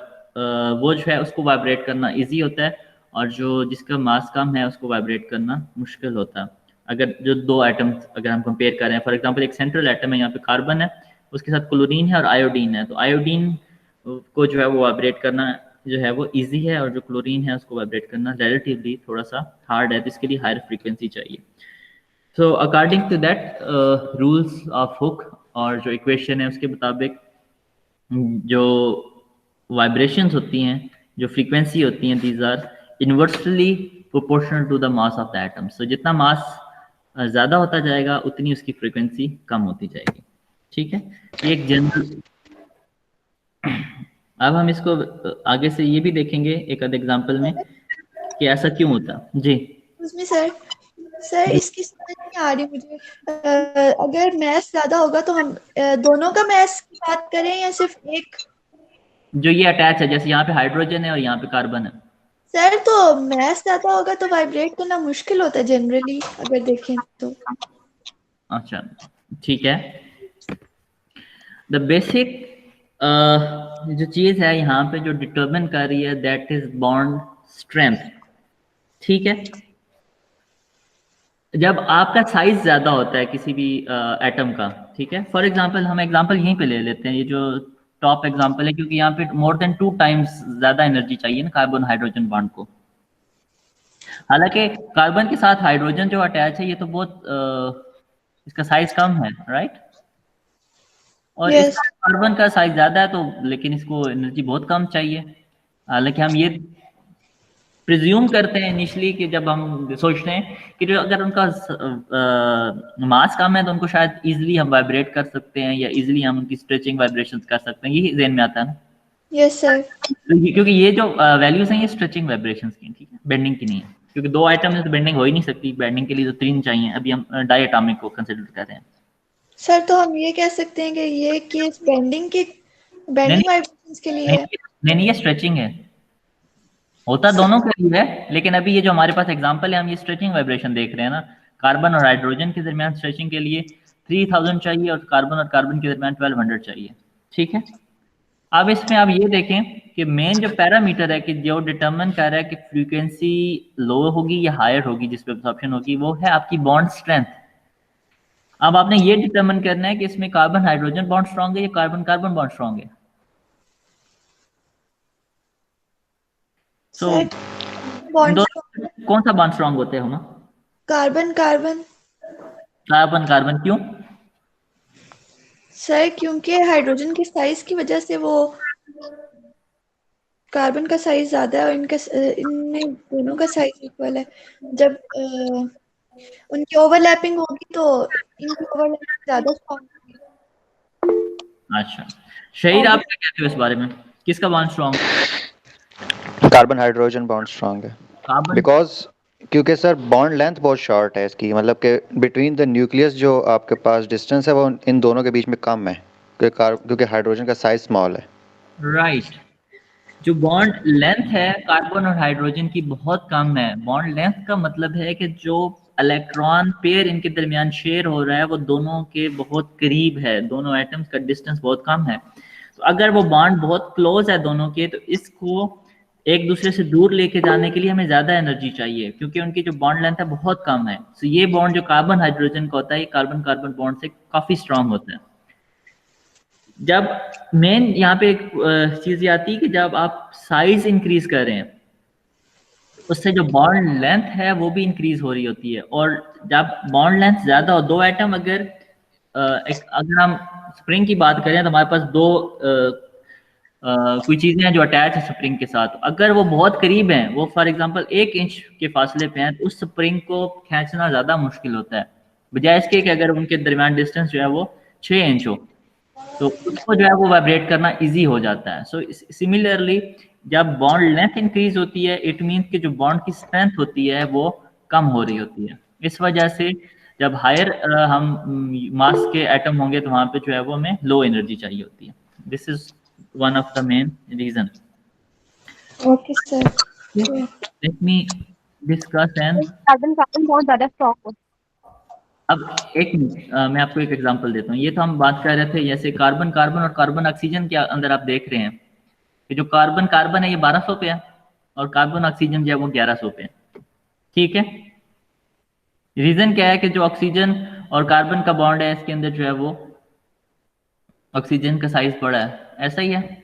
वो जो है उसको वाइब्रेट करना इजी होता है, और जो जिसका मास कम है उसको वाइब्रेट करना मुश्किल होता है। अगर जो दो एटम्स अगर हम कंपेयर करें, फॉर एग्जांपल एक सेंट्रल एटम है, यहाँ पे कार्बन है, उसके साथ क्लोरीन है और आयोडीन है, तो आयोडीन को जो है वो वाइब्रेट करना जो है वो इजी है, और जो क्लोरीन है उसको वाइब्रेट करना रिलेटिवली थोड़ा सा हार्ड है, तो इसके लिए हायर फ्रीक्वेंसी चाहिए। So according to that rules of Hooke और जो इक्वेशन है उसके मुताबिक जो वाइब्रेशंस होती हैं, जो फ्रीक्वेंसी होती हैं, these are inversely proportional to the mass of the atom. So जितना मास ज़्यादा होता जाएगा उतनी उसकी फ्रीक्वेंसी कम होती जाएगी। ठीक है, ये एक जनरल। अब हम इसको आगे से ये भी देखेंगे एक आध एग्जांपल में कि ऐसा क्यों होता। जी उसमें सर इसकी समझ नहीं आ रही मुझे। अगर मैथ्स ज्यादा होगा तो हम दोनों का मैथ्स की बात करें या सिर्फ एक? जो ये अटैच है, जैसे यहाँ पे हाइड्रोजन है और यहाँ पे कार्बन है। सर तो मैथ्स ज्यादा होगा तो वाइब्रेट करना मुश्किल होता है जनरली अगर देखें तो। अच्छा ठीक है, द बेसिक जो चीज़ है यहाँ पे जो डिटरमिन कर रही है दैट इज बॉन्ड स्ट्रेंथ। ठीक है, जब आपका साइज ज्यादा होता है किसी भी एटम का, ठीक है, फॉर एग्जांपल हम एग्जांपल यहीं पे ले लेते हैं, ये जो टॉप एग्जांपल है, क्योंकि यहाँ पे मोर देन 2 टाइम्स ज्यादा एनर्जी चाहिए ना कार्बन हाइड्रोजन बॉन्ड को। हालांकि कार्बन के साथ हाइड्रोजन जो अटैच है ये तो बहुत इसका साइज कम है, राइट, और Yes. इसका कार्बन का साइज ज्यादा है, तो लेकिन इसको एनर्जी बहुत कम चाहिए। हालांकि हम ये प्रिज्यूम करते हैं इनिशियली कि जब हम सोचते हैं कि जो अगर उनका मास कम है तो उनको शायद इजीली हम वाइब्रेट कर सकते हैं या इजीली हम उनकी स्ट्रेचिंग वाइब्रेशंस कर सकते हैं, यही ज़हन में आता है ना। Yes sir. क्योंकि ये जो वैल्यूज हैं ये स्ट्रेचिंग वाइब्रेशंस की, ठीक है, बेंडिंग की नहीं है, क्योंकि दो आइटम में तो बेंडिंग हो ही नहीं सकती, बेंडिंग के लिए तो 3 चाहिए। अभी हम डायटोमिक को कंसिडर कर रहे हैं। सर तो हम ये कह सकते हैं कि ये केस बेंडिंग वाइब्रेशंस के लिए है? नहीं, ये स्ट्रेचिंग है, होता दोनों के लिए है, लेकिन अभी ये जो हमारे पास एग्जांपल है हम ये स्ट्रेचिंग वाइब्रेशन देख रहे हैं ना। कार्बन और हाइड्रोजन के दरमियान स्ट्रेचिंग के लिए 3000 चाहिए और कार्बन के दरमियान 1200 चाहिए। ठीक है, अब इसमें आप ये देखें कि मेन जो पैरामीटर है कि जो डिटरमिन कर रहा है कि फ्रीक्वेंसी लो होगी या हायर होगी जिस पे एब्जॉर्प्शन होगी, वो है आपकी बॉन्ड स्ट्रेंथ। अब आपने ये डिटरमिन करना है कि इसमें कार्बन हाइड्रोजन बॉन्ड स्ट्रॉन्ग है या कार्बन कार्बन बॉन्ड स्ट्रॉन्ग है। सो कौन सा बॉन्ड स्ट्रॉन्ग होते हैं हम? कार्बन कार्बन क्यों? सर क्योंकि हाइड्रोजन के साइज की वजह से वो कार्बन का साइज ज्यादा है और इनमें दोनों का साइज इक्वल है। जब उनकी ओवरलैपिंग होगी तो इनकी ओवरलैपिंग ज्यादा स्ट्रॉन्ग होगी। अच्छा, शहीद और आप क्या कहते हो इस बारे में, किसका bond strong? Carbon hydrogen bond strong है कार्बन। बिकॉज क्योंकि सर बॉन्ड लेंथ बहुत शॉर्ट है इसकी, मतलब कि बिटवीन द न्यूक्लियस जो आपके पास डिस्टेंस है वो इन दोनों के बीच में कम है, क्योंकि हाइड्रोजन का साइज स्मॉल है। राइट, जो बॉन्ड लेंथ है कार्बन और हाइड्रोजन की बहुत कम है। बॉन्ड लेंथ का मतलब है कि जो इलेक्ट्रॉन पेयर इनके दरमियान शेयर हो रहा है वो दोनों के बहुत करीब है, दोनों एटम्स का डिस्टेंस बहुत कम है। तो अगर वो बॉन्ड बहुत क्लोज है दोनों के, तो इसको एक दूसरे से दूर लेके जाने के लिए हमें ज्यादा एनर्जी चाहिए, क्योंकि उनकी जो बॉन्ड लेंथ है बहुत कम है। तो ये बॉन्ड जो कार्बन हाइड्रोजन का होता है, ये कार्बन कार्बन बॉन्ड से काफी स्ट्रांग होता है। जब मेन यहाँ पे एक चीज ये आती है कि जब आप साइज इंक्रीज कर रहे हैं, उससे जो बॉन्ड लेंथ है वो भी इंक्रीज हो रही होती है। और जब बॉन्ड लेंथ ज्यादा हो, दो एटम अगर अगर हम स्प्रिंग की बात करें तो हमारे पास दो कोई चीजें हैं जो अटैच है स्प्रिंग के साथ, अगर वो बहुत करीब हैं, वो फॉर एग्जांपल 1 इंच के फासले पे हैं, तो उस स्प्रिंग को खींचना ज्यादा मुश्किल होता है, बजाय इसके कि अगर उनके दरमियान डिस्टेंस जो है वो 6 इंच हो, तो उसको जो है वो वाइब्रेट करना इजी हो जाता है। सो सिमिलरली जब बॉन्ड लेंथ इंक्रीज होती है, इट मीन कि जो बॉन्ड की स्ट्रेंथ होती है वो कम हो रही होती है। इस वजह से जब हायर हम मास के एटम होंगे तो वहां पे जो है वो हमें लो एनर्जी चाहिए होती है। This is one of the main reason. Okay sir. Let me discuss and carbon carbon बहुत ज्यादा स्ट्रॉन्ग होता अब एक मिनट, मैं आपको एक एग्जांपल देता हूँ। ये तो हम बात कर रहे थे जैसे कार्बन कार्बन और कार्बन ऑक्सीजन के अंदर आप देख रहे हैं कि जो कार्बन कार्बन है ये 1200 पे है और कार्बन ऑक्सीजन जो है वो 1100 पे है। ठीक है, रीजन क्या है कि जो ऑक्सीजन और कार्बन का बॉन्ड है इसके अंदर जो है वो ऑक्सीजन का साइज बड़ा है, ऐसा ही है।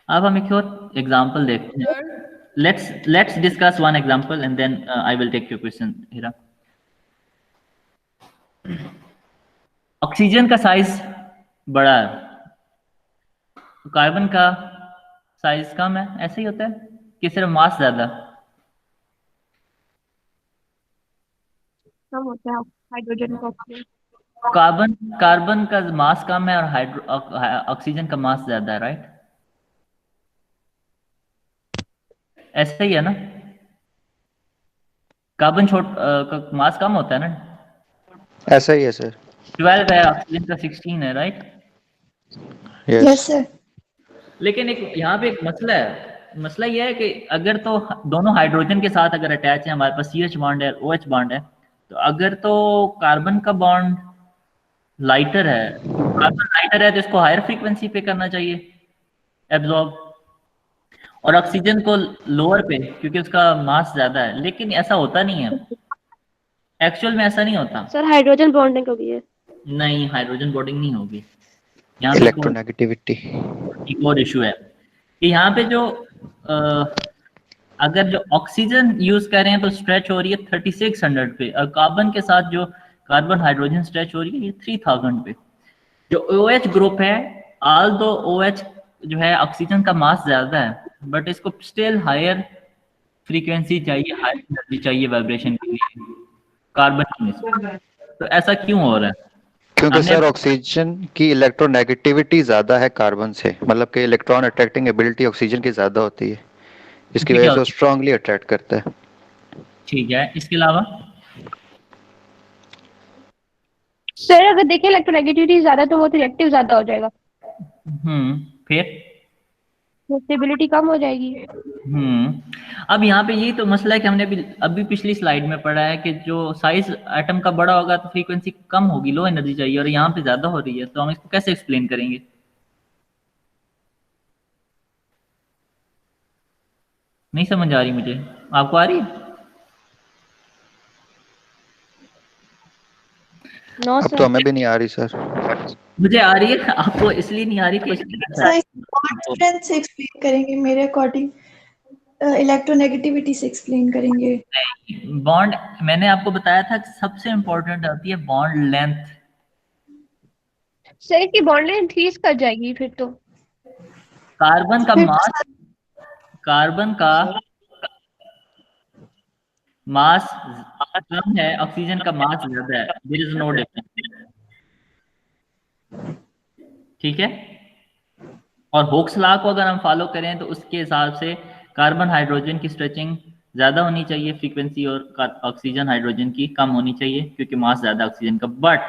अब हम एक और एग्जांपल देखते हैं। Let's discuss one example and then I will take your question Heera. Oxygen का साइज बड़ा है, तो कार्बन का साइज कम है, ऐसे ही होता है कि सिर्फ मास ज्यादा? कम होता है हाइड्रोजन का ऑक्सीजन। कार्बन कार्बन का मास कम है और ऑक्सीजन का मास ज्यादा है, राइट? ऐसा ही है ना, कार्बन का मास कम होता है ना, ऐसा ही है सर। 12 है, ऑक्सीजन का 16 है, राइट? Yes sir. लेकिन एक यहाँ पे एक मसला है। मसला यह है कि अगर तो दोनों हाइड्रोजन के साथ अगर अटैच है, हमारे पास CH बॉन्ड है, OH बॉन्ड है, तो अगर तो कार्बन का बॉन्ड लाइटर है, कार्बन लाइटर है तो इसको हायर फ्रीक्वेंसी पे करना चाहिए एब्जॉर्ब, और ऑक्सीजन को लोअर पे, क्योंकि उसका मास ज्यादा है। लेकिन ऐसा होता नहीं है, एक्चुअल में ऐसा नहीं होता। सर हाइड्रोजन बॉन्डिंग कभी है? नहीं, हाइड्रोजन बॉन्डिंग नहीं होगी। यहाँ पे इलेक्ट्रोनेगेटिविटी एक और इशू है कि यहाँ पे जो अगर जो ऑक्सीजन यूज कर रहे हैं तो स्ट्रेच हो रही है 3600 पे, और कार्बन के साथ जो कार्बन हाइड्रोजन स्ट्रेच हो रही है ये 3000 पे। जो OH ग्रुप है, आल दो OH जो है ऑक्सीजन का मास ज्यादा है, बट इसको स्टिल हायर फ्रीक्वेंसी चाहिए, हायर एनर्जी चाहिए वाइब्रेशन के लिए कार्बन की। तो ऐसा क्यों हो रहा है? क्योंकि हमने सर ऑक्सीजन की इलेक्ट्रोनेगेटिविटी ज्यादा है कार्बन से, मतलब कि इलेक्ट्रॉन अट्रैक्टिंग एबिलिटी ऑक्सीजन की ज्यादा होती है, इसकी ठीक वजह है, से वो स्ट्रांगली अट्रैक्ट करता है। ठीक है, इसके अलावा सर अगर देखें इलेक्ट्रोनेगेटिविटी ज्यादा तो वो तो रिएक्टिव ज्यादा हो जाएगा, फिर स्टेबिलिटी कम हो जाएगी। अब यहाँ पे यही तो मसला है कि हमने अभी पिछली स्लाइड में पढ़ा है कि जो साइज एटम का बड़ा होगा तो फ्रीक्वेंसी कम होगी, लो एनर्जी चाहिए, और यहाँ पे ज्यादा हो रही है, तो हम इसको कैसे एक्सप्लेन करेंगे? नहीं समझ आ रही मुझे, आपको आ रही है? नो अब तो हमें भी नहीं आ रही सर। मुझे आ रही है, आपको इसलिए नहीं आ रही कि सर बॉन्ड स्ट्रेंथ से एक्सप्लेन करेंगे, मेरे अकॉर्डिंग इलेक्ट्रोनेगेटिविटी से एक्सप्लेन करेंगे। बॉन्ड, मैंने आपको बताया था कि सबसे इंपॉर्टेंट होती है बॉन्ड लेंथ। सर इसकी बॉन्ड लेंथ इंक्रीज कर जाएगी फिर तो। कार्बन का फिर तो मास, कार्बन का मास कम है, ऑक्सीजन का मास ज्यादा है, देयर इज नो डिफरेंस। ठीक है, और हुक्स लॉ को अगर हम फॉलो करें तो उसके हिसाब से कार्बन हाइड्रोजन की स्ट्रेचिंग ज्यादा होनी चाहिए फ्रीक्वेंसी, और ऑक्सीजन हाइड्रोजन की कम होनी चाहिए क्योंकि मास ज्यादा ऑक्सीजन का। बट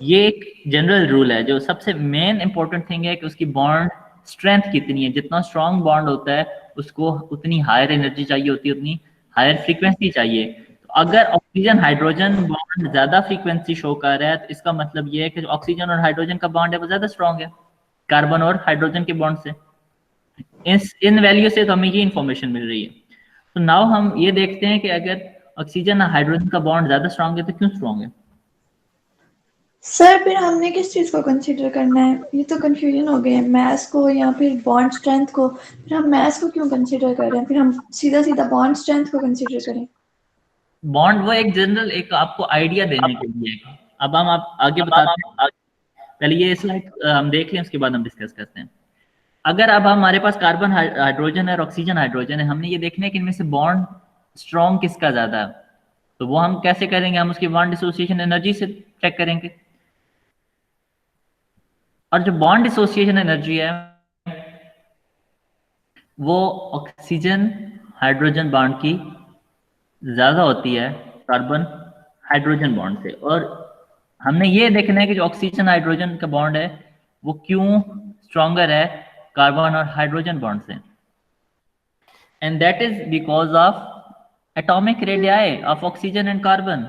ये एक जनरल रूल है, जो सबसे मेन इंपॉर्टेंट थिंग है कि उसकी बॉन्ड स्ट्रेंथ कितनी है। जितना स्ट्रॉन्ग बॉन्ड होता है उसको उतनी हायर एनर्जी चाहिए होती है, उतनी हायर फ्रीक्वेंसी चाहिए। तो अगर ऑक्सीजन हाइड्रोजन बॉन्ड ज्यादा फ्रीक्वेंसी शो कर रहा है तो इसका मतलब ये है कि जो ऑक्सीजन और हाइड्रोजन का बॉन्ड है वो ज्यादा स्ट्रॉन्ग है कार्बन और हाइड्रोजन के बॉन्ड से। इन वैल्यू से तो हमें ये इंफॉर्मेशन मिल रही है। तो नाउ हम ये देखते हैं कि अगर ऑक्सीजन और हाइड्रोजन का बॉन्ड ज्यादा स्ट्रॉन्ग है तो क्यों स्ट्रॉन्ग है। सर फिर हमने किस चीज को कंसीडर करना है? ये तो कंफ्यूजन हो गया है, मैथ को या फिर बॉन्ड स्ट्रेंथ को। फिर हम मैथ को क्यों कंसीडर कर रहे हैं? फिर हम सीधा सीधा बॉन्ड स्ट्रेंथ को कंसीडर करें। बॉन्ड वो एक जनरल एक आपको आइडिया देने के लिए है। अब हम आप आगे बताते हैं, पहले ये स्लाइड हम देख लें, उसके बाद हम डिस्कस करते हैं। अगर अब हमारे पास कार्बन हाइड्रोजन है और ऑक्सीजन हाइड्रोजन है, हमने ये देखना है कि इनमें से बॉन्ड स्ट्रॉन्ग किसका ज्यादा है। तो वो हम कैसे करेंगे, हम उसकी बॉन्ड डिसोसिएशन एनर्जी से चेक करेंगे। और जो बॉन्ड डिसोसिएशन एनर्जी है वो ऑक्सीजन हाइड्रोजन बॉन्ड की ज्यादा होती है कार्बन हाइड्रोजन बॉन्ड से। और हमने ये देखना है कि जो ऑक्सीजन हाइड्रोजन का बॉन्ड है वो क्यों स्ट्रॉन्गर है कार्बन और हाइड्रोजन बॉन्ड से। And that is because of atomic radii of oxygen and carbon.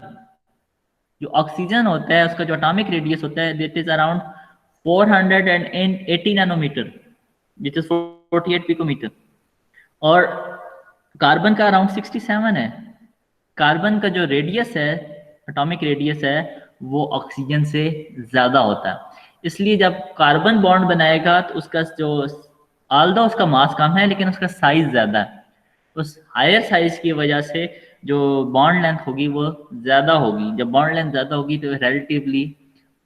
जो ऑक्सीजन होता है उसका जो एटॉमिक रेडियस होता है that is around 480 nanometer, which is 48 picometer, और कार्बन का अराउंड 67 है। कार्बन का जो रेडियस है, एटॉमिक रेडियस है, वो ऑक्सीजन से ज्यादा होता है। इसलिए जब कार्बन बॉन्ड बनाएगा तो उसका जो आल्दो उसका मास कम है लेकिन उसका साइज ज्यादा है, उस हायर साइज की वजह से जो बॉन्ड लेंथ होगी वो ज्यादा होगी। जब बॉन्ड लेंथ ज्यादा होगी तो रिलेटिवली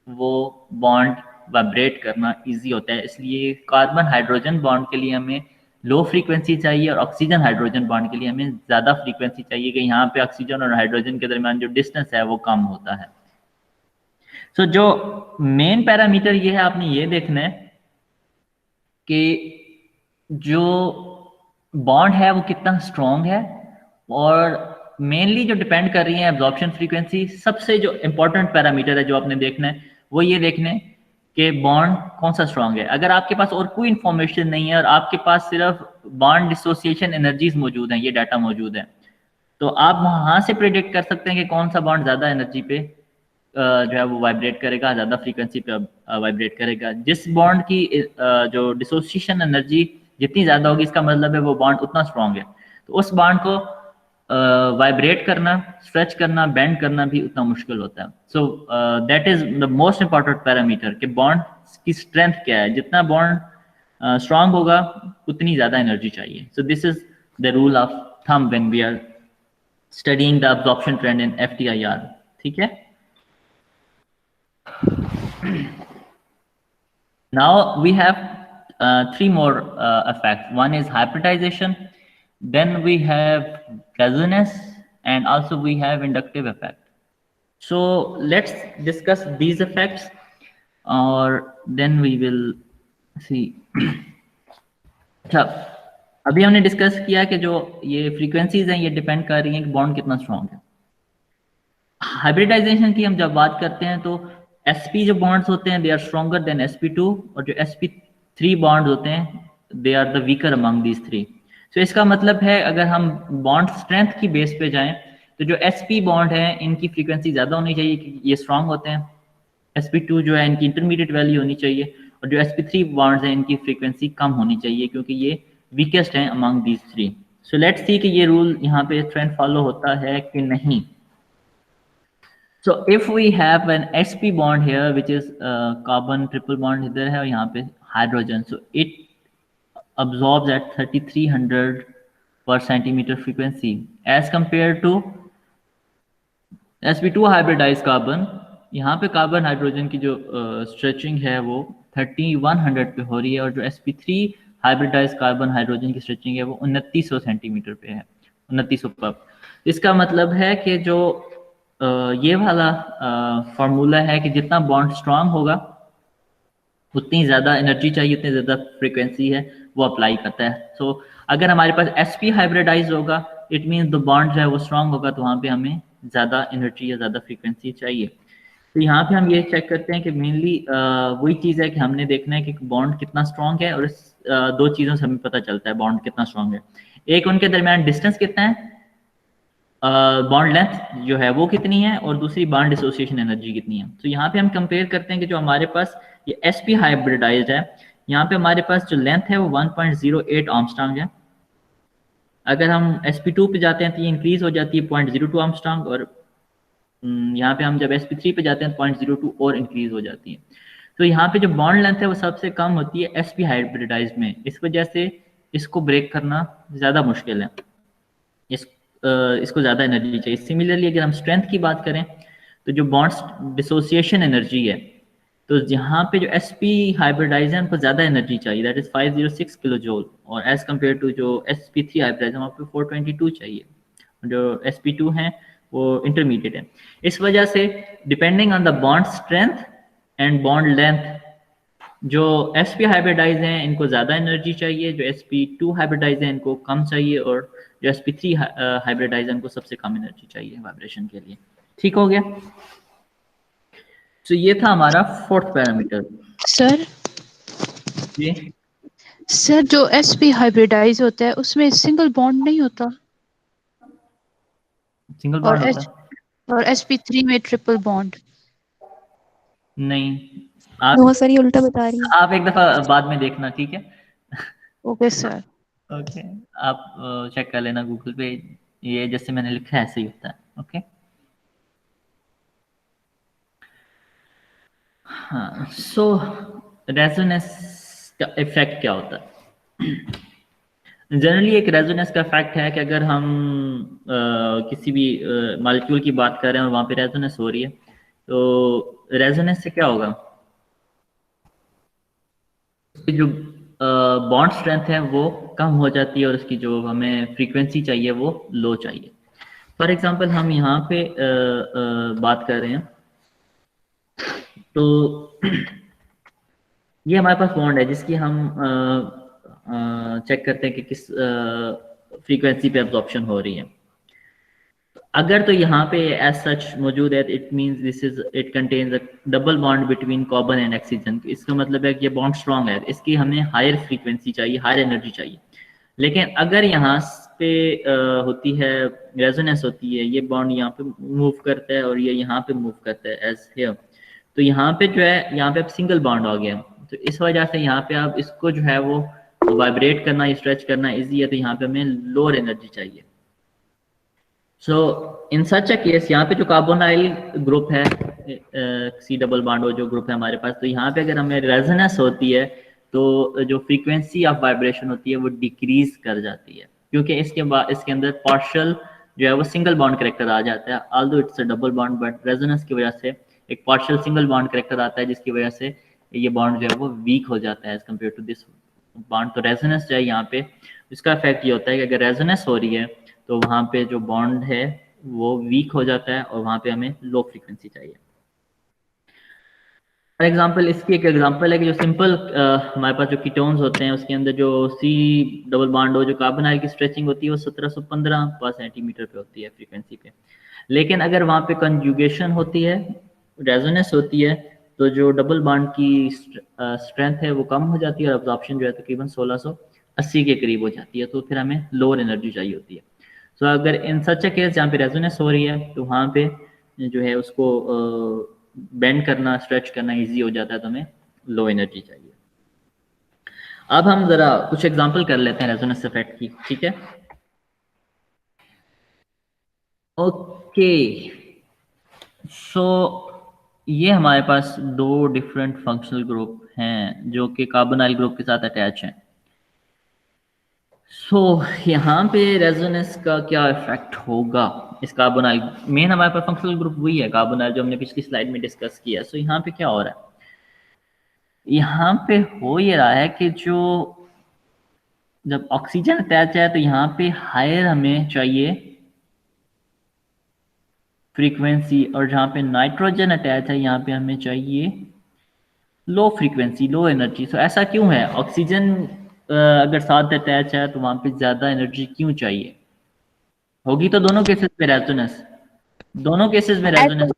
वो बॉन्ड वाइब्रेट करना इजी होता है। इसलिए कार्बन हाइड्रोजन बॉन्ड के लिए हमें लो फ्रीक्वेंसी चाहिए और ऑक्सीजन हाइड्रोजन बॉन्ड के लिए हमें ज्यादा फ्रीक्वेंसी चाहिए कि यहाँ पे ऑक्सीजन और हाइड्रोजन के दरमियान जो डिस्टेंस है वो कम होता है। सो जो मेन पैरामीटर ये है, आपने ये देखना है कि जो बॉन्ड है वो कितना स्ट्रॉन्ग है, और मेनली जो डिपेंड कर रही है एब्जॉर्प्शन फ्रीक्वेंसी। सबसे जो इंपॉर्टेंट पैरामीटर है जो आपने देखना है वो ये देखना है कि बॉन्ड कौन सा स्ट्रॉन्ग है। अगर आपके पास और कोई इंफॉर्मेशन नहीं है और आपके पास सिर्फ बॉन्ड डिसोसिएशन एनर्जीज मौजूद हैं, ये डाटा मौजूद है, तो आप वहां से प्रेडिक्ट कर सकते हैं कि कौन सा बॉन्ड ज्यादा एनर्जी पे जो है वो वाइब्रेट करेगा, ज्यादा फ्रीक्वेंसी पे वाइब्रेट करेगा। जिस बॉन्ड की जो डिसोसिएशन एनर्जी जितनी ज्यादा होगी इसका मतलब है वो बॉन्ड उतना स्ट्रॉन्ग है। तो उस बॉन्ड को वाइब्रेट करना, स्ट्रेच करना, बेंड करना भी उतना मुश्किल होता है। So that is the most important parameter कि बॉन्ड की स्ट्रेंथ क्या है। जितना बॉन्ड स्ट्रॉन्ग होगा उतनी ज्यादा एनर्जी चाहिए। So this is the rule of thumb when we are studying the absorption trend in FTIR। ठीक है, now we have three more effects. One is hybridization, then we have resonance, and also we have inductive effect. So let's discuss these effects or then we will see. अच्छा, अभी हमने discuss किया कि जो ये frequencies हैं ये depend कर रही हैं कि बॉन्ड कितना स्ट्रॉन्ग है। हाइब्रिडाइजेशन की हम जब बात करते हैं तो sp जो बॉन्ड्स होते हैं they are stronger than sp2, और जो sp3 बॉन्ड्स होते हैं they are the weaker among these three. So इसका मतलब है अगर हम बॉन्ड स्ट्रेंथ की बेस पे जाएं तो जो sp बॉन्ड है इनकी फ्रीक्वेंसी ज्यादा होनी चाहिए क्योंकि ये स्ट्रॉन्ग होते हैं। sp2 जो है इनकी इंटरमीडिएट वैल्यू होनी चाहिए, और जो sp3 बॉन्ड्स हैं इनकी फ्रीक्वेंसी कम होनी चाहिए क्योंकि ये वीकेस्ट हैं among these three. So let's see कि ये रूल यहाँ पे ट्रेंड फॉलो होता है कि नहीं। So if we have an sp bond here which is carbon triple bond इधर है और यहाँ पे hydrogen, so it absorbs at 3300 per centimeter frequency as compared to sp2 hybridized carbon। यहाँ पे कार्बन हाइड्रोजन की जो स्ट्रेचिंग है वो 3100 पे हो रही है, और जो sp3 हाइब्रिडाइज कार्बन हाइड्रोजन की स्ट्रेचिंग है वो 2900 सेंटीमीटर पे है, 2900 पब। इसका मतलब है कि जो ये वाला फार्मूला है कि जितना बॉन्ड स्ट्रांग होगा उतनी ज़्यादा एनर्जी चाहिए, उतनी ज़्यादा फ्रीक्वेंसी है वो अप्लाई करता है। सो अगर हमारे पास sp हाइब्रिडाइज होगा, इट मीन्स द बॉन्ड जो है वो स्ट्रांग होगा, तो वहाँ पे हमें ज़्यादा एनर्जी या ज़्यादा फ्रीक्वेंसी चाहिए। तो यहाँ पे हम ये चेक करते हैं कि मेनली वही चीज़ है कि हमने देखना है कि बॉन्ड कितना स्ट्रांग है, और इस दो चीज़ों से हमें पता चलता है बॉन्ड कितना स्ट्रांग है। एक उनके दरमियान डिस्टेंस कितना है, बॉन्ड लेंथ जो है वो कितनी है, और दूसरी बॉन्ड डिसोसिएशन एनर्जी कितनी है। तो यहाँ पे हम कंपेयर करते हैं कि जो हमारे पास ये sp हाइब्रिडाइज्ड है, यहाँ पे हमारे पास जो लेंथ है वो 1.08 आर्मस्ट्रांग है। अगर हम sp2 पे जाते हैं तो ये इंक्रीज हो जाती है 0.02 आर्मस्ट्रांग, और यहाँ पे हम जब sp3 पे जाते हैं तो 0.02 और इंक्रीज हो जाती है। तो यहाँ पे जो बॉन्ड लेंथ है वो सबसे कम होती है sp हाइब्रिडाइज्ड में, इस वजह से इसको ब्रेक करना ज़्यादा मुश्किल है, इसको ज़्यादा एनर्जी चाहिए। सिमिलरली अगर हम स्ट्रेंथ की बात करें तो जो बॉन्ड डिसोसिएशन एनर्जी है, तो यहाँ पे जो sp हाइब्रिडाइज है उनको ज़्यादा एनर्जी चाहिए, दैट इज 506 किलो जूल, और एज कम्पेयर टू जो sp3 हाइब्रिडाइज है वहाँ पे 422 चाहिए, जो sp2 है वो इंटरमीडिएट है। इस वजह से depending on the bond strength and bond length, जो sp हाइब्रिडाइज हैं इनको ज़्यादा एनर्जी चाहिए, जो sp2 हाइब्रिडाइज हैं इनको कम चाहिए, और जो sp3 हाइब्रिडाइज हैं उनको सबसे कम एनर्जी चाहिए वाइब्रेशन के लिए। ठीक हो गया? तो ये था हमारा फोर्थ पैरामीटर। सर जी सर जो sp हाइब्रिडाइज होता है उसमें सिंगल बॉन्ड नहीं होता, सिंगल बॉन्ड होता है? और sp3 में ट्रिपल बॉन्ड। नहीं, आप नो सर, ये उल्टा बता रही है। आप एक दफा बाद में देखना, ठीक है? Okay sir. ओके, आप चेक कर लेना गूगल पे, ये जैसे मैंने लिखा है ऐसे ही होता है। ओके हाँ, सो रेजोनेंस का इफेक्ट क्या होता है? जनरली एक रेजोनेंस का फैक्ट है कि अगर हम किसी भी मॉलिक्यूल की बात कर रहे हैं और वहाँ पे रेजोनेंस हो रही है, तो रेजोनेंस से क्या होगा, जो बॉन्ड स्ट्रेंथ है वो कम हो जाती है, और उसकी जो हमें फ्रीक्वेंसी चाहिए वो लो चाहिए। फॉर एग्जांपल हम यहाँ पे बात कर रहे हैं, तो ये हमारे पास बॉन्ड है जिसकी हम चेक करते हैं कि किस फ्रीक्वेंसी पे एब्जॉर्प्शन हो रही है। अगर तो यहाँ पे एज सच मौजूद है, it means this is it contains a double bond between carbon and oxygen. इसका मतलब है कि ये बॉन्ड स्ट्रांग है, इसकी हमें हायर फ्रीक्वेंसी चाहिए, हायर एनर्जी चाहिए। लेकिन अगर यहाँ पे होती है रेजोनेंस होती है, ये बॉन्ड यहाँ पे मूव करता है और ये यहाँ पे मूव करता है एज हियर, तो यहाँ पे जो है यहाँ पे अब सिंगल बॉन्ड हो गया, तो इस वजह से यहाँ पे अब इसको जो है वो वाइब्रेट करना या स्ट्रेच करना इजी है, तो यहाँ पे हमें लोअर एनर्जी चाहिए। सो इन सच अ केस यहाँ पे जो कार्बोनाइल ग्रुप है, सी डबल बॉन्ड जो ग्रुप है हमारे पास, तो यहाँ पे अगर हमें रेजोनेंस होती है तो जो फ्रीक्वेंसी ऑफ वाइब्रेशन होती है वो डिक्रीज कर जाती है, क्योंकि इसके अंदर पार्शियल जो है वो सिंगल बॉन्ड करेक्टर आ जाता है, although it's a double bond, but resonance की वजह से एक पार्शियल सिंगल बॉन्ड करेक्टर आता है, जिसकी वजह से ये बॉन्ड जो है वो वीक हो जाता है as compare to this bond. तो रेजोनेंस जो है यहाँ पे इसका इफेक्ट ये होता है कि अगर रेजोनेंस हो रही है तो वहाँ पे जो बॉन्ड है वो वीक हो जाता है और वहाँ पे हमें लो फ्रीक्वेंसी चाहिए। फॉर एग्जांपल इसकी एक एग्जांपल है कि जो सिंपल हमारे पास जो कीटोन्स होते हैं उसके अंदर जो सी डबल बॉन्ड हो, जो कार्बोनाइल की स्ट्रेचिंग होती है वो 1715 सेंटीमीटर पे होती है फ्रीक्वेंसी पे। लेकिन अगर वहाँ पे कंजुगेशन होती है, रेजोनेंस होती है, तो जो डबल बॉन्ड की स्ट्रेंथ है वो कम हो जाती है और अब्जॉर्प्शन जो है तकरीबन 1680 के करीब हो जाती है, तो फिर हमें लोअर एनर्जी चाहिए होती है। सो अगर इन सच अ केस जहाँ पे रेजोनेंस हो रही है तो वहाँ पे जो है उसको बेंड करना, स्ट्रेच करना इजी हो जाता है, तो हमें लो एनर्जी चाहिए। अब हम जरा कुछ एग्जांपल कर लेते हैं रेजोनेंस इफेक्ट की, ठीक है? ओके, सो ये हमारे पास दो डिफरेंट फंक्शनल ग्रुप हैं जो कि कार्बोनाइल ग्रुप के साथ अटैच हैं। सो यहाँ पे रेजोनेंस का क्या इफेक्ट होगा इस कार्बोनाइल, मेन हमारे पास फंक्शनल ग्रुप वही है कार्बोनाइल जो हमने पिछली स्लाइड में डिस्कस किया। सो यहाँ पे क्या हो रहा है, यहाँ पे हो ये रहा है कि जो जब ऑक्सीजन अटैच है तो यहाँ पे हायर हमें चाहिए फ्रीक्वेंसी, और जहाँ पे नाइट्रोजन अटैच है यहाँ पे हमें चाहिए लो फ्रीक्वेंसी, लो एनर्जी। सो ऐसा क्यों है? ऑक्सीजन अगर साथ अटैच है तो वहाँ पे ज़्यादा एनर्जी क्यों चाहिए? होगी तो दोनों केसेस में रेजोनेंस, दोनों केसेस में रेजोनेंस।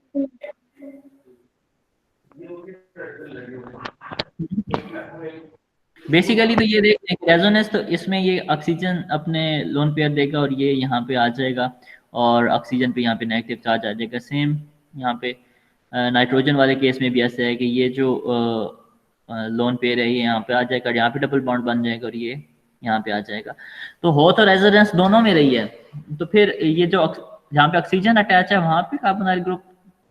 बेसिकली तो ये देख रेजोनेंस, तो इसमें ये ऑक्सीजन अपने लोन पेयर देगा और ये यहाँ पे आ जाएगा, और ऑक्सीजन पे यहाँ पे नेगेटिव चार्ज आ जाएगा। सेम यहाँ पे नाइट्रोजन वाले केस में भी ऐसा है कि ये जो लोन पेयर है ये यहाँ पे आ जाएगा, यहाँ पे डबल बॉन्ड बन जाएगा और ये यहाँ पे आ जाएगा। तो हो तो रेजोनेंस दोनों में रही है, तो फिर ये जो जहाँ पे ऑक्सीजन अटैच है वहाँ पे कार्बोनाइल ग्रुप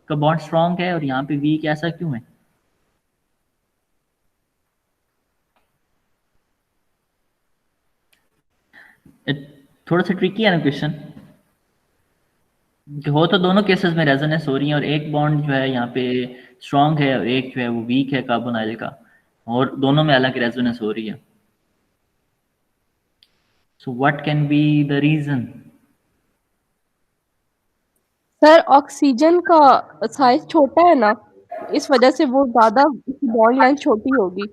का बॉन्ड स्ट्रॉन्ग है और यहाँ पे वीक, ऐसा क्यों है? थोड़ा सा ट्रिकी है ना क्वेश्चन, हो तो दोनों केसेस में रेजोनेंस हो रही है, और एक बॉन्ड जो है यहाँ पे स्ट्रॉन्ग है और एक जो है वो वीक है कार्बोनाइल का, और दोनों में अलग रेजोनेंस हो रही है। So what can be the reason? Sir oxygen का साइज छोटा है ना, इस वजह से वो ज्यादा बॉन्ड लेंथ छोटी होगी।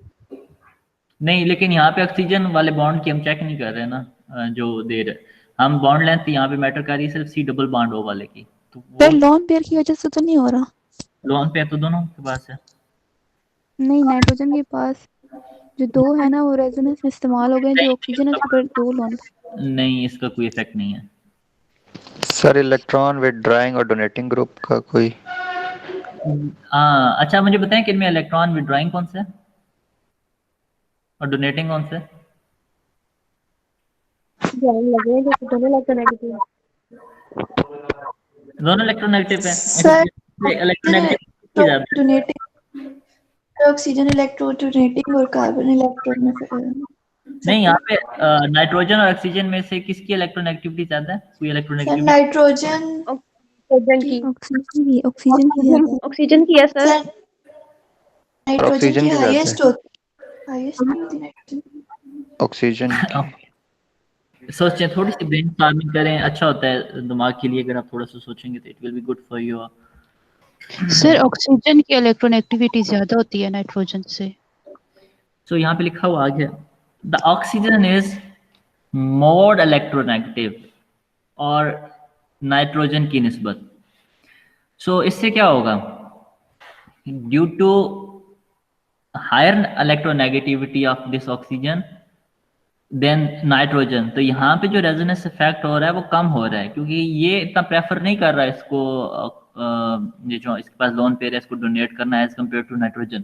नहीं, लेकिन यहाँ पे ऑक्सीजन वाले बॉन्ड की हम चेक नहीं कर रहे ना, जो दे रहे हम बॉन्ड लेंथ यहाँ पे मैटर कर रही है सिर्फ सी डबल बॉन्ड ओ वाले की, तो सर लोन पेयर की वजह से तो नहीं हो रहा? लोन पेयर तो दोनों के पास है। नहीं, नाइट्रोजन के पास जो दो है ना वो रेजोनेंस में इस्तेमाल हो गए, जो ऑक्सीजन है उसके पर दो लोन। नहीं, इसका कोई इफेक्ट नहीं है सर इलेक्ट्रॉन विदड्रॉइंग और डोनेटिंग ग्रुप का कोई? अच्छा मुझे बताएं कि इनमें इलेक्ट्रॉन विदड्रॉइंग कौन सा है और डोनेटिंग कौन सा है? लगे जैसे दोनों इलेक्ट्रोनेगेटिव दोनों इलेक्ट्रोनेगेटिव है। सर इलेक्ट्रोनेगेटिव डोनेटिंग ऑक्सीजन इलेक्ट्रोनेटिंग और कार्बन इलेक्ट्रोन। नहीं, यहाँ पे नाइट्रोजन और ऑक्सीजन में से किसकी इलेक्ट्रोनेगेटिविटी ज्यादा है? कोई सर इलेक्ट्रोनेगेटिविटी? नाइट्रोजन ऑक्सीजन की है सर। नाइट्रोजन की की हाईएस्ट ज्यादा होती है। ऑक्सीजन सोचें, थोड़ी सी ब्रेनस्टॉर्मिंग करें, अच्छा होता है दिमाग के लिए। अगर आप थोड़ा सा सोचेंगे तो it will be good for you. Sir oxygen की इलेक्ट्रोनेगेटिविटी ज्यादा होती है नाइट्रोजन से। सो यहाँ पे लिखा हुआ आ गया, the oxygen is more electronegative और नाइट्रोजन की निस्बत। सो इससे क्या होगा? Due to higher electronegativity of this oxygen than nitrogen, तो यहाँ पे जो रेजोनेंस इफेक्ट हो रहा है वो कम हो रहा है, क्योंकि ये इतना प्रेफर नहीं कर रहा है इसको, ये जो इसके पास लोन पेयर है इसको डोनेट करना एज कम्पेयर टू नाइट्रोजन।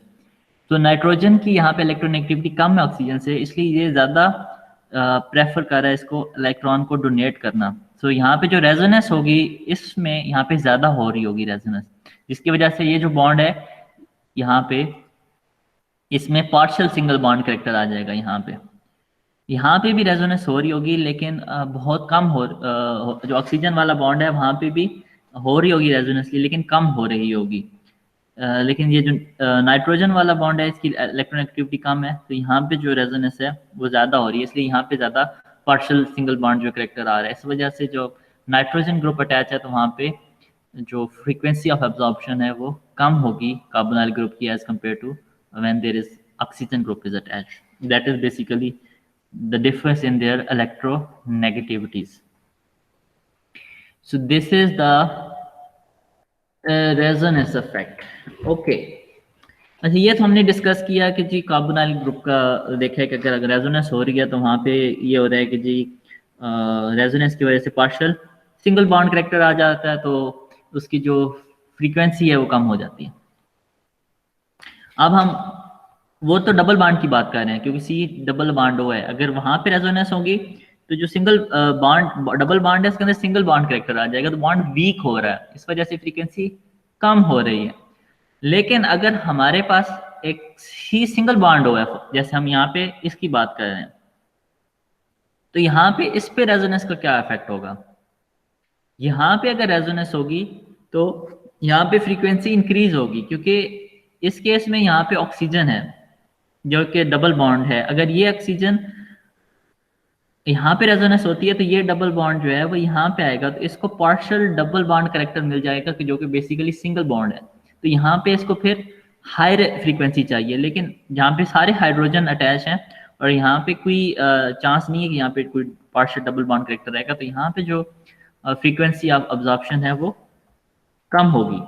तो नाइट्रोजन की यहाँ पे इलेक्ट्रोनेगेटिविटी कम है ऑक्सीजन से, इसलिए ये ज़्यादा प्रेफर कर रहा है इसको इलेक्ट्रॉन को डोनेट करना। सो यहाँ पे जो रेजोनेंस होगी इसमें यहाँ पे ज़्यादा हो रही होगी रेजोनेंस, जिसकी वजह से ये जो बॉन्ड है यहाँ पे इसमें पार्शियल सिंगल बॉन्ड करेक्टर आ जाएगा। यहाँ पे भी रेजोनेंस हो रही होगी, लेकिन बहुत कम जो ऑक्सीजन वाला बॉन्ड है वहाँ पे भी हो रही होगी रेजोनेंस, लेकिन कम हो रही होगी। लेकिन ये जो नाइट्रोजन वाला बॉन्ड है इसकी इलेक्ट्रोनेगेटिविटी कम है, तो यहाँ पे जो रेजोनेंस है वो ज़्यादा हो रही है, इसलिए यहाँ पे ज़्यादा पार्शियल सिंगल बॉन्ड जो करेक्टर आ रहा है। इस वजह से जो नाइट्रोजन ग्रुप अटैच है तो वहाँ पे जो फ्रीक्वेंसी ऑफ एब्जॉर्प्शन है वो कम होगी कार्बोनाइल ग्रुप की as compare to when there is oxygen group is attached. That is basically the difference in their electronegativities. So this is the resonance effect. Okay. अच्छा, ये तो हमने डिस्कस किया कि जी कार्बोनाइल ग्रुप का देखा है कि अगर रेजोनेंस हो रही है तो वहाँ पे ये हो रहा है कि जी रेजोनेंस की वजह से पार्शियल सिंगल बॉन्ड करेक्टर आ जाता है, तो उसकी जो फ्रीक्वेंसी है वो कम हो जाती है। अब हम वो तो डबल बॉन्ड की बात कर रहे हैं, क्योंकि सी डबल बॉन्ड ओ है। अगर वहां पे रेजोनेंस होगी तो जो सिंगल बॉन्ड डबल बॉन्ड है उसके अंदर सिंगल बॉन्ड करेक्टर आ जाएगा, तो बॉन्ड वीक हो रहा है, इस वजह से फ्रीक्वेंसी कम हो रही है। लेकिन अगर हमारे पास एक ही सिंगल बॉन्ड हो है, जैसे हम यहाँ पे इसकी बात कर रहे हैं, तो यहाँ पे इस पे रेजोनेंस का क्या इफेक्ट होगा? यहाँ पे अगर रेजोनेंस होगी तो यहाँ पे फ्रीक्वेंसी इंक्रीज होगी, क्योंकि इस केस में यहाँ पे ऑक्सीजन है जो कि डबल बॉन्ड है, अगर ये ऑक्सीजन यहाँ पे रेजोनेंस होती है तो ये डबल बॉन्ड जो है वो यहाँ पे आएगा, तो इसको पार्शियल डबल बॉन्ड करेक्टर मिल जाएगा कि जो कि बेसिकली सिंगल बॉन्ड है। तो यहाँ पे इसको फिर हायर फ्रीक्वेंसी चाहिए, लेकिन जहाँ पे सारे हाइड्रोजन अटैच हैं और यहाँ पे कोई चांस नहीं है कि यहाँ पे कोई पार्शियल डबल बॉन्ड करेक्टर रहेगा, तो यहाँ पे जो फ्रीक्वेंसी ऑफ अब्जॉर्प्शन है वो कम होगी,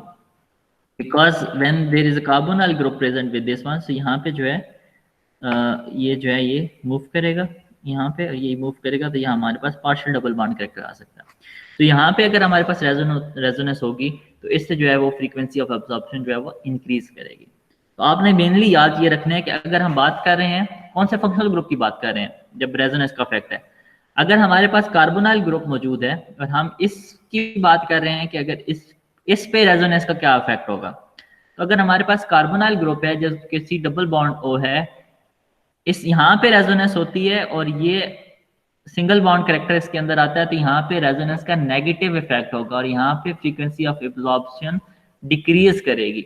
because when there is a carbonyl group present with this one, so यहाँ पे जो है ये जो है ये मूव करेगा, यहाँ पे ये मूव करेगा, तो यहाँ हमारे पास पार्शियल डबल बॉन्ड करेक्टर आ सकता है। तो यहाँ पे अगर हमारे पास रेजोनेंस होगी तो इससे जो है वो फ्रीक्वेंसी ऑफ अब्जॉर्प्शन जो है वो इंक्रीज करेगी। तो आपने मेनली याद ये रखना है कि अगर हम बात कर रहे हैं कौन से फंक्शनल ग्रुप की बात कर रहे हैं जब रेजोनेंस का इफेक्ट है, अगर हमारे पास कार्बोनाइल ग्रुप मौजूद है और हम इसकी बात कर रहे हैं कि अगर इस पे रेजोनेंस का क्या इफेक्ट होगा, तो अगर हमारे पास कार्बोनाइल ग्रुप है जिसके सी डबल बॉन्ड ओ है, इस यहाँ पे रेजोनेंस होती है और ये सिंगल बॉन्ड करेक्टर इसके अंदर आता है, तो यहाँ पे रेजोनेंस का नेगेटिव इफेक्ट होगा और यहाँ पे फ्रीक्वेंसी ऑफ एब्जॉर्प्शन डिक्रीज करेगी।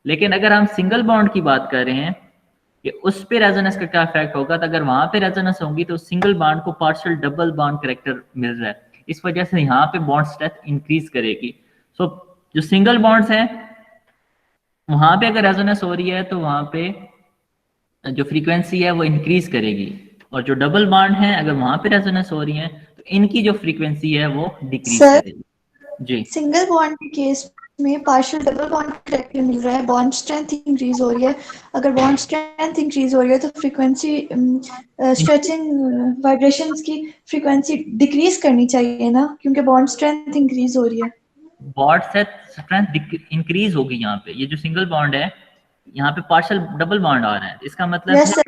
लेकिन अगर हम सिंगल बॉन्ड की बात कर रहे हैं कि उस पे रेजोनेंस का क्या इफेक्ट होगा, तो अगर वहां पे रेजोनेंस होगी तो सिंगल बॉन्ड को पार्शियल डबल बॉन्ड करेक्टर मिल रहा है, इस वजह से यहाँ पे बॉन्ड स्ट्रेंथ इंक्रीज करेगी। सो जो सिंगल बॉन्ड्स हैं वहां पे अगर रेजोनेंस हो रही है तो वहां पे जो फ्रीक्वेंसी है वो इंक्रीज करेगी, और जो डबल बॉन्ड है अगर वहां पे रेजोनेंस हो रही है तो इनकी जो फ्रीक्वेंसी है वो डिक्रीज करेगी। जी, सिंगल बॉन्ड के केस में पार्शियल डबल बॉन्ड करेक्टर मिल रहा है, बॉन्ड स्ट्रेंथ इंक्रीज हो रही है। अगर बॉन्ड स्ट्रेंथ इंक्रीज हो रही है तो फ्रीक्वेंसी स्ट्रेचिंग वाइब्रेशंस की फ्रीक्वेंसी डिक्रीज करनी चाहिए ना, क्योंकि बॉन्ड स्ट्रेंथ इंक्रीज हो रही है। बॉन्ड स्ट्रेंथ इंक्रीज होगी यहाँ पे, ये जो सिंगल बॉन्ड है यहाँ पे पार्शियल डबल बॉन्ड आ रहा है, इसका मतलब यस सर,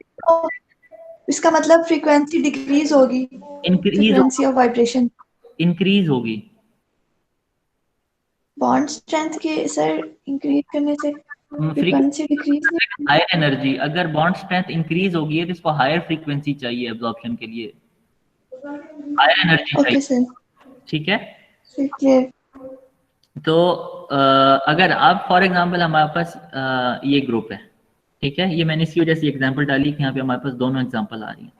इसका मतलब फ्रीक्वेंसी डिक्रीज होगी, increase frequency of vibration increase होगी। बॉन्ड स्ट्रेंथ के सर इंक्रीज करने से फ्रीक्वेंसी डिक्रीज नहीं। हायर एनर्जी, अगर बॉन्ड स्ट्रेंथ इंक्रीज होगी है तो इसको हायर फ्रीक्वेंसी चाहिए एब्जॉर्प्शन के लिए, हायर एनर्जी ओके चाहिए। सर, ठीक है, ठीक है। तो अगर आप फॉर एग्जांपल हमारे पास ये ग्रुप है, ठीक है, ये मैंने इसी वजह से एग्जांपल डाली कि यहाँ पे हमारे पास दोनों एग्जांपल आ रही हैं।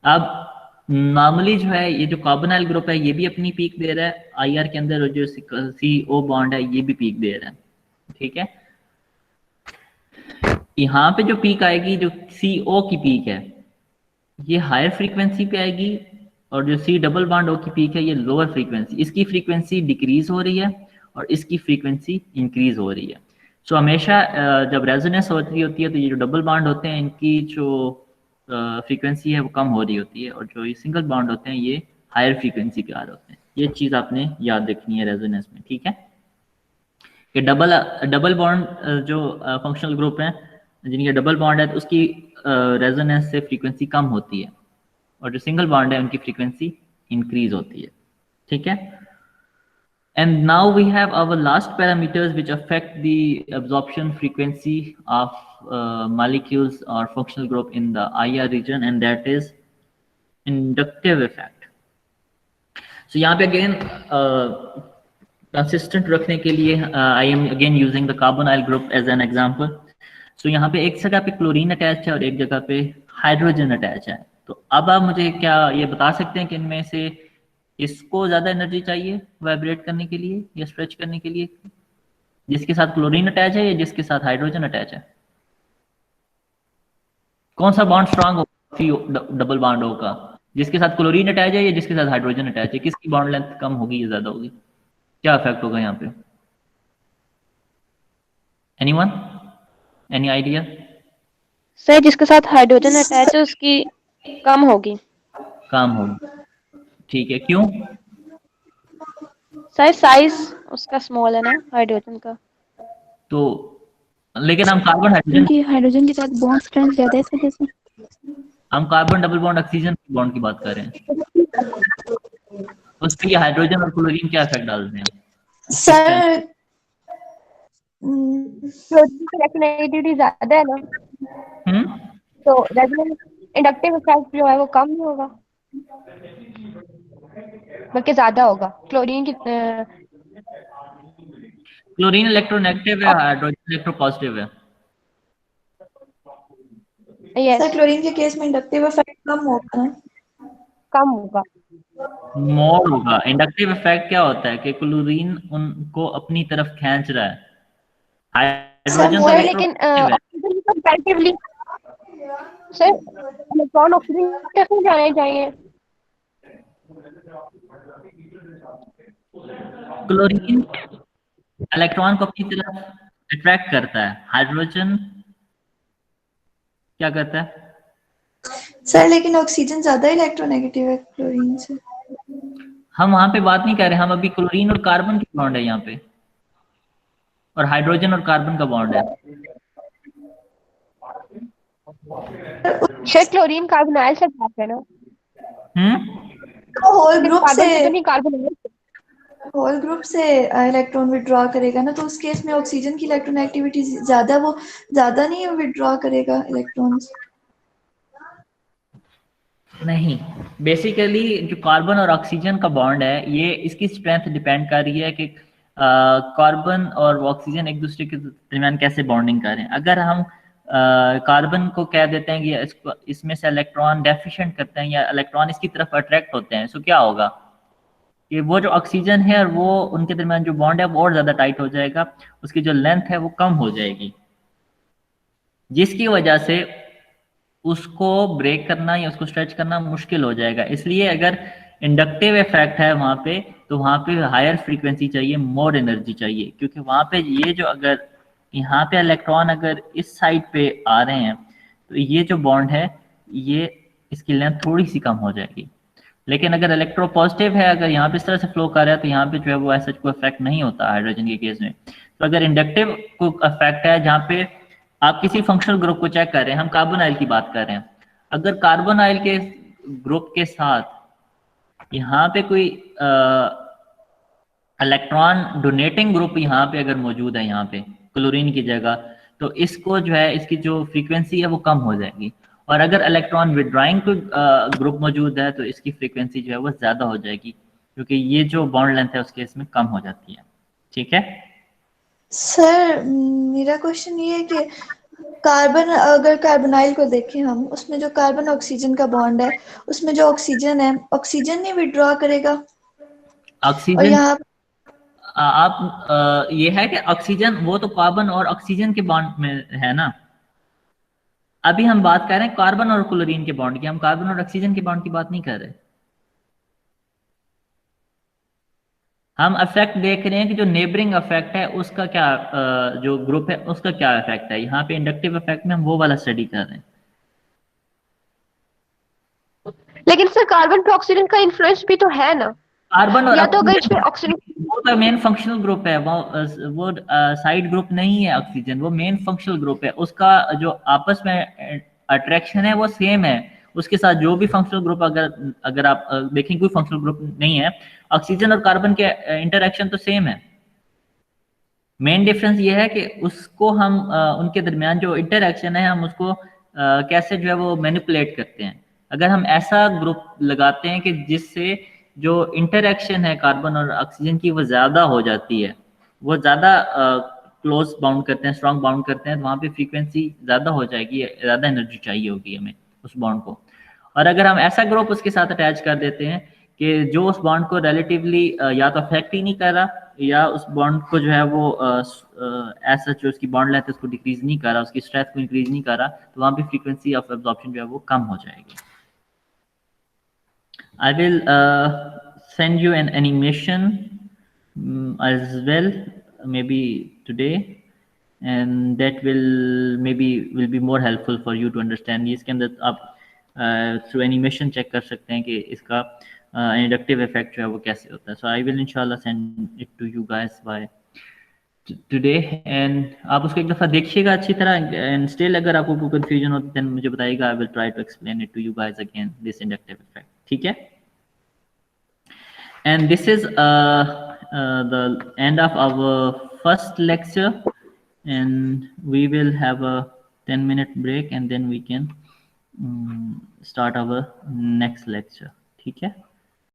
अब नॉर्मली जो है ये जो कार्बोनाइल ग्रुप है ये भी अपनी पीक दे रहा है आईआर के अंदर, और जो CO बॉन्ड है ये भी पीक दे रहा है। ठीक है, यहाँ पे जो पीक आएगी, जो CO की पीक है ये हायर फ्रीक्वेंसी पे आएगी, और जो C डबल बॉन्ड O की पीक है ये लोअर फ्रीक्वेंसी, इसकी फ्रीक्वेंसी डिक्रीज हो रही है और इसकी फ्रीक्वेंसी इंक्रीज हो रही है। सो हमेशा जब रेजोनेंस होती है तो ये जो डबल बॉन्ड होते हैं इनकी जो फ्रीक्वेंसी है वो कम हो रही होती है, और जो ये सिंगल बॉन्ड होते हैं ये हायर फ्रीक्वेंसी पे आ रहे होते हैं। ये चीज़ आपने याद रखनी है रेजोनेंस में। ठीक है, कि डबल बॉन्ड जो फंक्शनल ग्रुप हैं जिनके डबल बॉन्ड है तो उसकी रेजोनेंस से फ्रीक्वेंसी कम होती है, और जो सिंगल बॉन्ड है उनकी फ्रीक्वेंसी इंक्रीज होती है। ठीक है, and now we have our last parameters which affect the absorption frequency of molecules or functional group in the IR region, and that is inductive effect. So यहाँ पे again consistent रखने के लिए I am again using the carbonyl group as an example. So यहाँ पे एक जगह पे क्लोरीन अटैच है और एक जगह पे हाइड्रोजन अटैच है। तो अब आप मुझे क्या ये बता सकते हैं कि इनमें से इसको ज्यादा एनर्जी चाहिए वाइब्रेट करने के लिए या स्ट्रेच करने के लिए, जिसके साथ क्लोरीन अटैच है या जिसके साथ हाइड्रोजन अटैच है? कौन सा बॉन्ड स्ट्रांग होगा डबल बॉन्ड होगा, जिसके साथ क्लोरीन अटैच है या जिसके साथ हाइड्रोजन अटैच है? किसकी बॉन्ड लेंथ कम होगी या ज्यादा होगी? क्या इफेक्ट होगा यहाँ पे? Anyone, any idea? सर जिसके साथ हाइड्रोजन अटैच है उसकी कम होगी। कम होगी, ठीक है, क्यों? सर साइज उसका स्मॉल है ना हाइड्रोजन का। तो लेकिन हम कार्बन हाइड्रोजन, क्योंकि हाइड्रोजन के साथ बॉन्ड स्ट्रेंथ ज्यादा है इस वजह से। हम carbon double bond oxygen bond की बात कर रहे हैं, उस पे हाइड्रोजन और क्लोरीन क्या इफेक्ट डालते हैं? सर इलेक्ट्रोनेगेटिविटी ज्यादा है ना, तो रेजोनेंस इंडक्टिव इफेक्ट जो है वो कम नहीं होगा बल्कि ज्यादा होगा। क्लोरीन की क्लोरीन इलेक्ट्रोनेगेटिव है, हाइड्रोजन इलेक्ट्रोपॉजिटिव है। यस, सर क्लोरीन के केस में इंडक्टिव इफेक्ट कम होगा ना? कम होगा। मोर होगा। इंडक्टिव इफेक्ट क्या होता है कि क्लोरीन उनको अपनी तरफ खींच रहा है, सर हाइड्रोजन तो मोर सर इलेक्ट्रॉन लेकिन है। Oxygen comparatively, sir electron oxygen कैसे जाने चाहिए? क्लोरीन इलेक्ट्रॉन को अपनी तरफ अट्रैक्ट करता है, हाइड्रोजन क्या करता है? सर लेकिन ऑक्सीजन ज्यादा इलेक्ट्रोनेगेटिव है क्लोरीन से। हम वहां पे बात नहीं कर रहे, हम अभी क्लोरीन और कार्बन की बॉन्ड है यहाँ पे, और हाइड्रोजन और कार्बन का बॉन्ड है। सर क्लोरीन कार्बोनाइल से बात है ना, तो होल सिर्फ ग्रुप से कार्बन से तो नहीं, कार्बोनाइल से। होल ग्रुप से इलेक्ट्रॉन विड्रॉ करेगा ना, तो उस केस में ऑक्सीजन की इलेक्ट्रोनेगेटिविटी ज्यादा, वो ज्यादा नहीं विड्रॉ करेगा इलेक्ट्रॉन्स। नहीं, बेसिकली जो कार्बन और ऑक्सीजन का बॉन्ड है, ये इसकी स्ट्रेंथ डिपेंड कर रही है कि कार्बन और ऑक्सीजन एक दूसरे के दरमियान कैसे बॉन्डिंग करें। अगर हम कार्बन को कह देते हैं कि इसमें से इलेक्ट्रॉन डेफिशिएंट करते हैं या इलेक्ट्रॉन इसकी तरफ अट्रैक्ट होते हैं, तो क्या होगा कि वो जो ऑक्सीजन है और वो उनके दरमियान जो बॉन्ड है वो और ज़्यादा टाइट हो जाएगा, उसकी जो लेंथ है वो कम हो जाएगी, जिसकी वजह से उसको ब्रेक करना या उसको स्ट्रेच करना मुश्किल हो जाएगा। इसलिए अगर इंडक्टिव इफेक्ट है वहाँ पे, तो वहाँ पे हायर फ्रीक्वेंसी चाहिए, मोर एनर्जी चाहिए, क्योंकि वहाँ पे ये जो अगर यहाँ पे इलेक्ट्रॉन अगर इस साइड पे आ रहे हैं, तो ये जो बॉन्ड है ये इसकी लेंथ थोड़ी सी कम हो जाएगी। लेकिन अगर इलेक्ट्रो पॉजिटिव है, अगर यहाँ पे इस तरह से फ्लो कर रहा है, तो यहाँ पे जो है वो ऐसा कोई इफेक्ट नहीं होता हाइड्रोजन के केस में। तो अगर इंडक्टिव को इफेक्ट है, जहाँ पे आप किसी फंक्शनल ग्रुप को चेक कर रहे हैं, हम कार्बन ऑयल की बात कर रहे हैं, अगर कार्बन ऑयल के ग्रुप के साथ यहाँ पे कोई इलेक्ट्रॉन डोनेटिंग ग्रुप यहाँ पे अगर मौजूद है, यहाँ पे क्लोरीन की जगह, तो इसको जो है इसकी जो फ्रीक्वेंसी है वो कम हो जाएगी। और अगर इलेक्ट्रॉन विड्रॉइंग ग्रुप मौजूद है, तो इसकी फ्रीक्वेंसी जो है वो ज़्यादा हो जाएगी, क्योंकि ये जो बॉन्ड लेंथ है उसके इसमें कम हो जाती है। ठीक है सर मेरा क्वेश्चन ये है कि कार्बन, अगर कार्बोनाइल को देखें हम, उसमें जो कार्बन ऑक्सीजन का बॉन्ड है, उसमें जो ऑक्सीजन है, ऑक्सीजन नहीं विड्रॉ करेगा। और ऑक्सीजन, यहाँ आप ये है कि ऑक्सीजन वो तो कार्बन और ऑक्सीजन के बॉन्ड में है ना। अभी हम बात कर रहे हैं कार्बन और क्लोरीन के बॉन्ड की, हम कार्बन और ऑक्सीजन के बॉन्ड की बात नहीं कर रहे। हम इफेक्ट देख रहे हैं कि जो नेबरिंग इफेक्ट है उसका क्या, जो ग्रुप है उसका क्या इफेक्ट है। यहाँ पे इंडक्टिव इफेक्ट में हम वो वाला स्टडी कर रहे हैं। लेकिन सर कार्बन पे ऑक्सीजन का इन्फ्लुएंस भी तो है ना, कार्बन और या तो अगर इसमें ऑक्सीजन ऑक्सीजन, वो तो मेन फंक्शनल ग्रुप है, वो साइड ग्रुप नहीं है ऑक्सीजन, वो मेन फंक्शनल ग्रुप है। उसका जो आपस में अट्रैक्शन है वो सेम है, उसके साथ जो भी फंक्शनल ग्रुप अगर अगर आप देखें कोई फंक्शनल ग्रुप नहीं है, ऑक्सीजन और कार्बन के इंटरेक्शन तो सेम है। मेन डिफरेंस ये है कि उसको हम उनके दरमियान जो इंटरेक्शन है हम उसको कैसे जो है वो मैनिपुलेट करते हैं। अगर हम ऐसा ग्रुप लगाते हैं कि जिससे जो इंटरेक्शन है कार्बन और ऑक्सीजन की वो ज़्यादा हो जाती है, वो ज़्यादा क्लोज बाउंड करते हैं, स्ट्रॉन्ग बाउंड करते हैं, तो वहाँ पे फ्रीक्वेंसी ज़्यादा हो जाएगी, ज़्यादा एनर्जी चाहिए होगी हमें उस बॉन्ड को। और अगर हम ऐसा ग्रुप उसके साथ अटैच कर देते हैं कि जो उस बॉन्ड को रिलेटिवली या तो अफेक्ट ही नहीं कर रहा, या उस बॉन्ड को जो है वो ऐसा जो उसकी बॉन्ड लेंथ है उसको डिक्रीज नहीं कर रहा, उसकी स्ट्रेंथ को इंक्रीज नहीं कर रहा, तो वहाँ पे फ्रीक्वेंसी ऑफ एब्जॉर्प्शन जो है वो कम हो जाएगी। I will send you an animation as well, maybe today, and that will be more helpful for you to understand. इसके अंदर आप through animation check कर सकते हैं कि इसका इंडक्टिव इफेक्ट जो है वो कैसे होता है। So I will inshallah send it to you guys by today, and आप उसको एक दफ़ा देखिएगा अच्छी तरह, and still अगर आपको कोई confusion होती है then मुझे बताइएगा, I will try to explain it to you guys again, this inductive effect. ठीक है? And this is the end of our first lecture, and we will have a 10-minute break and then we can start our next lecture. ठीक है?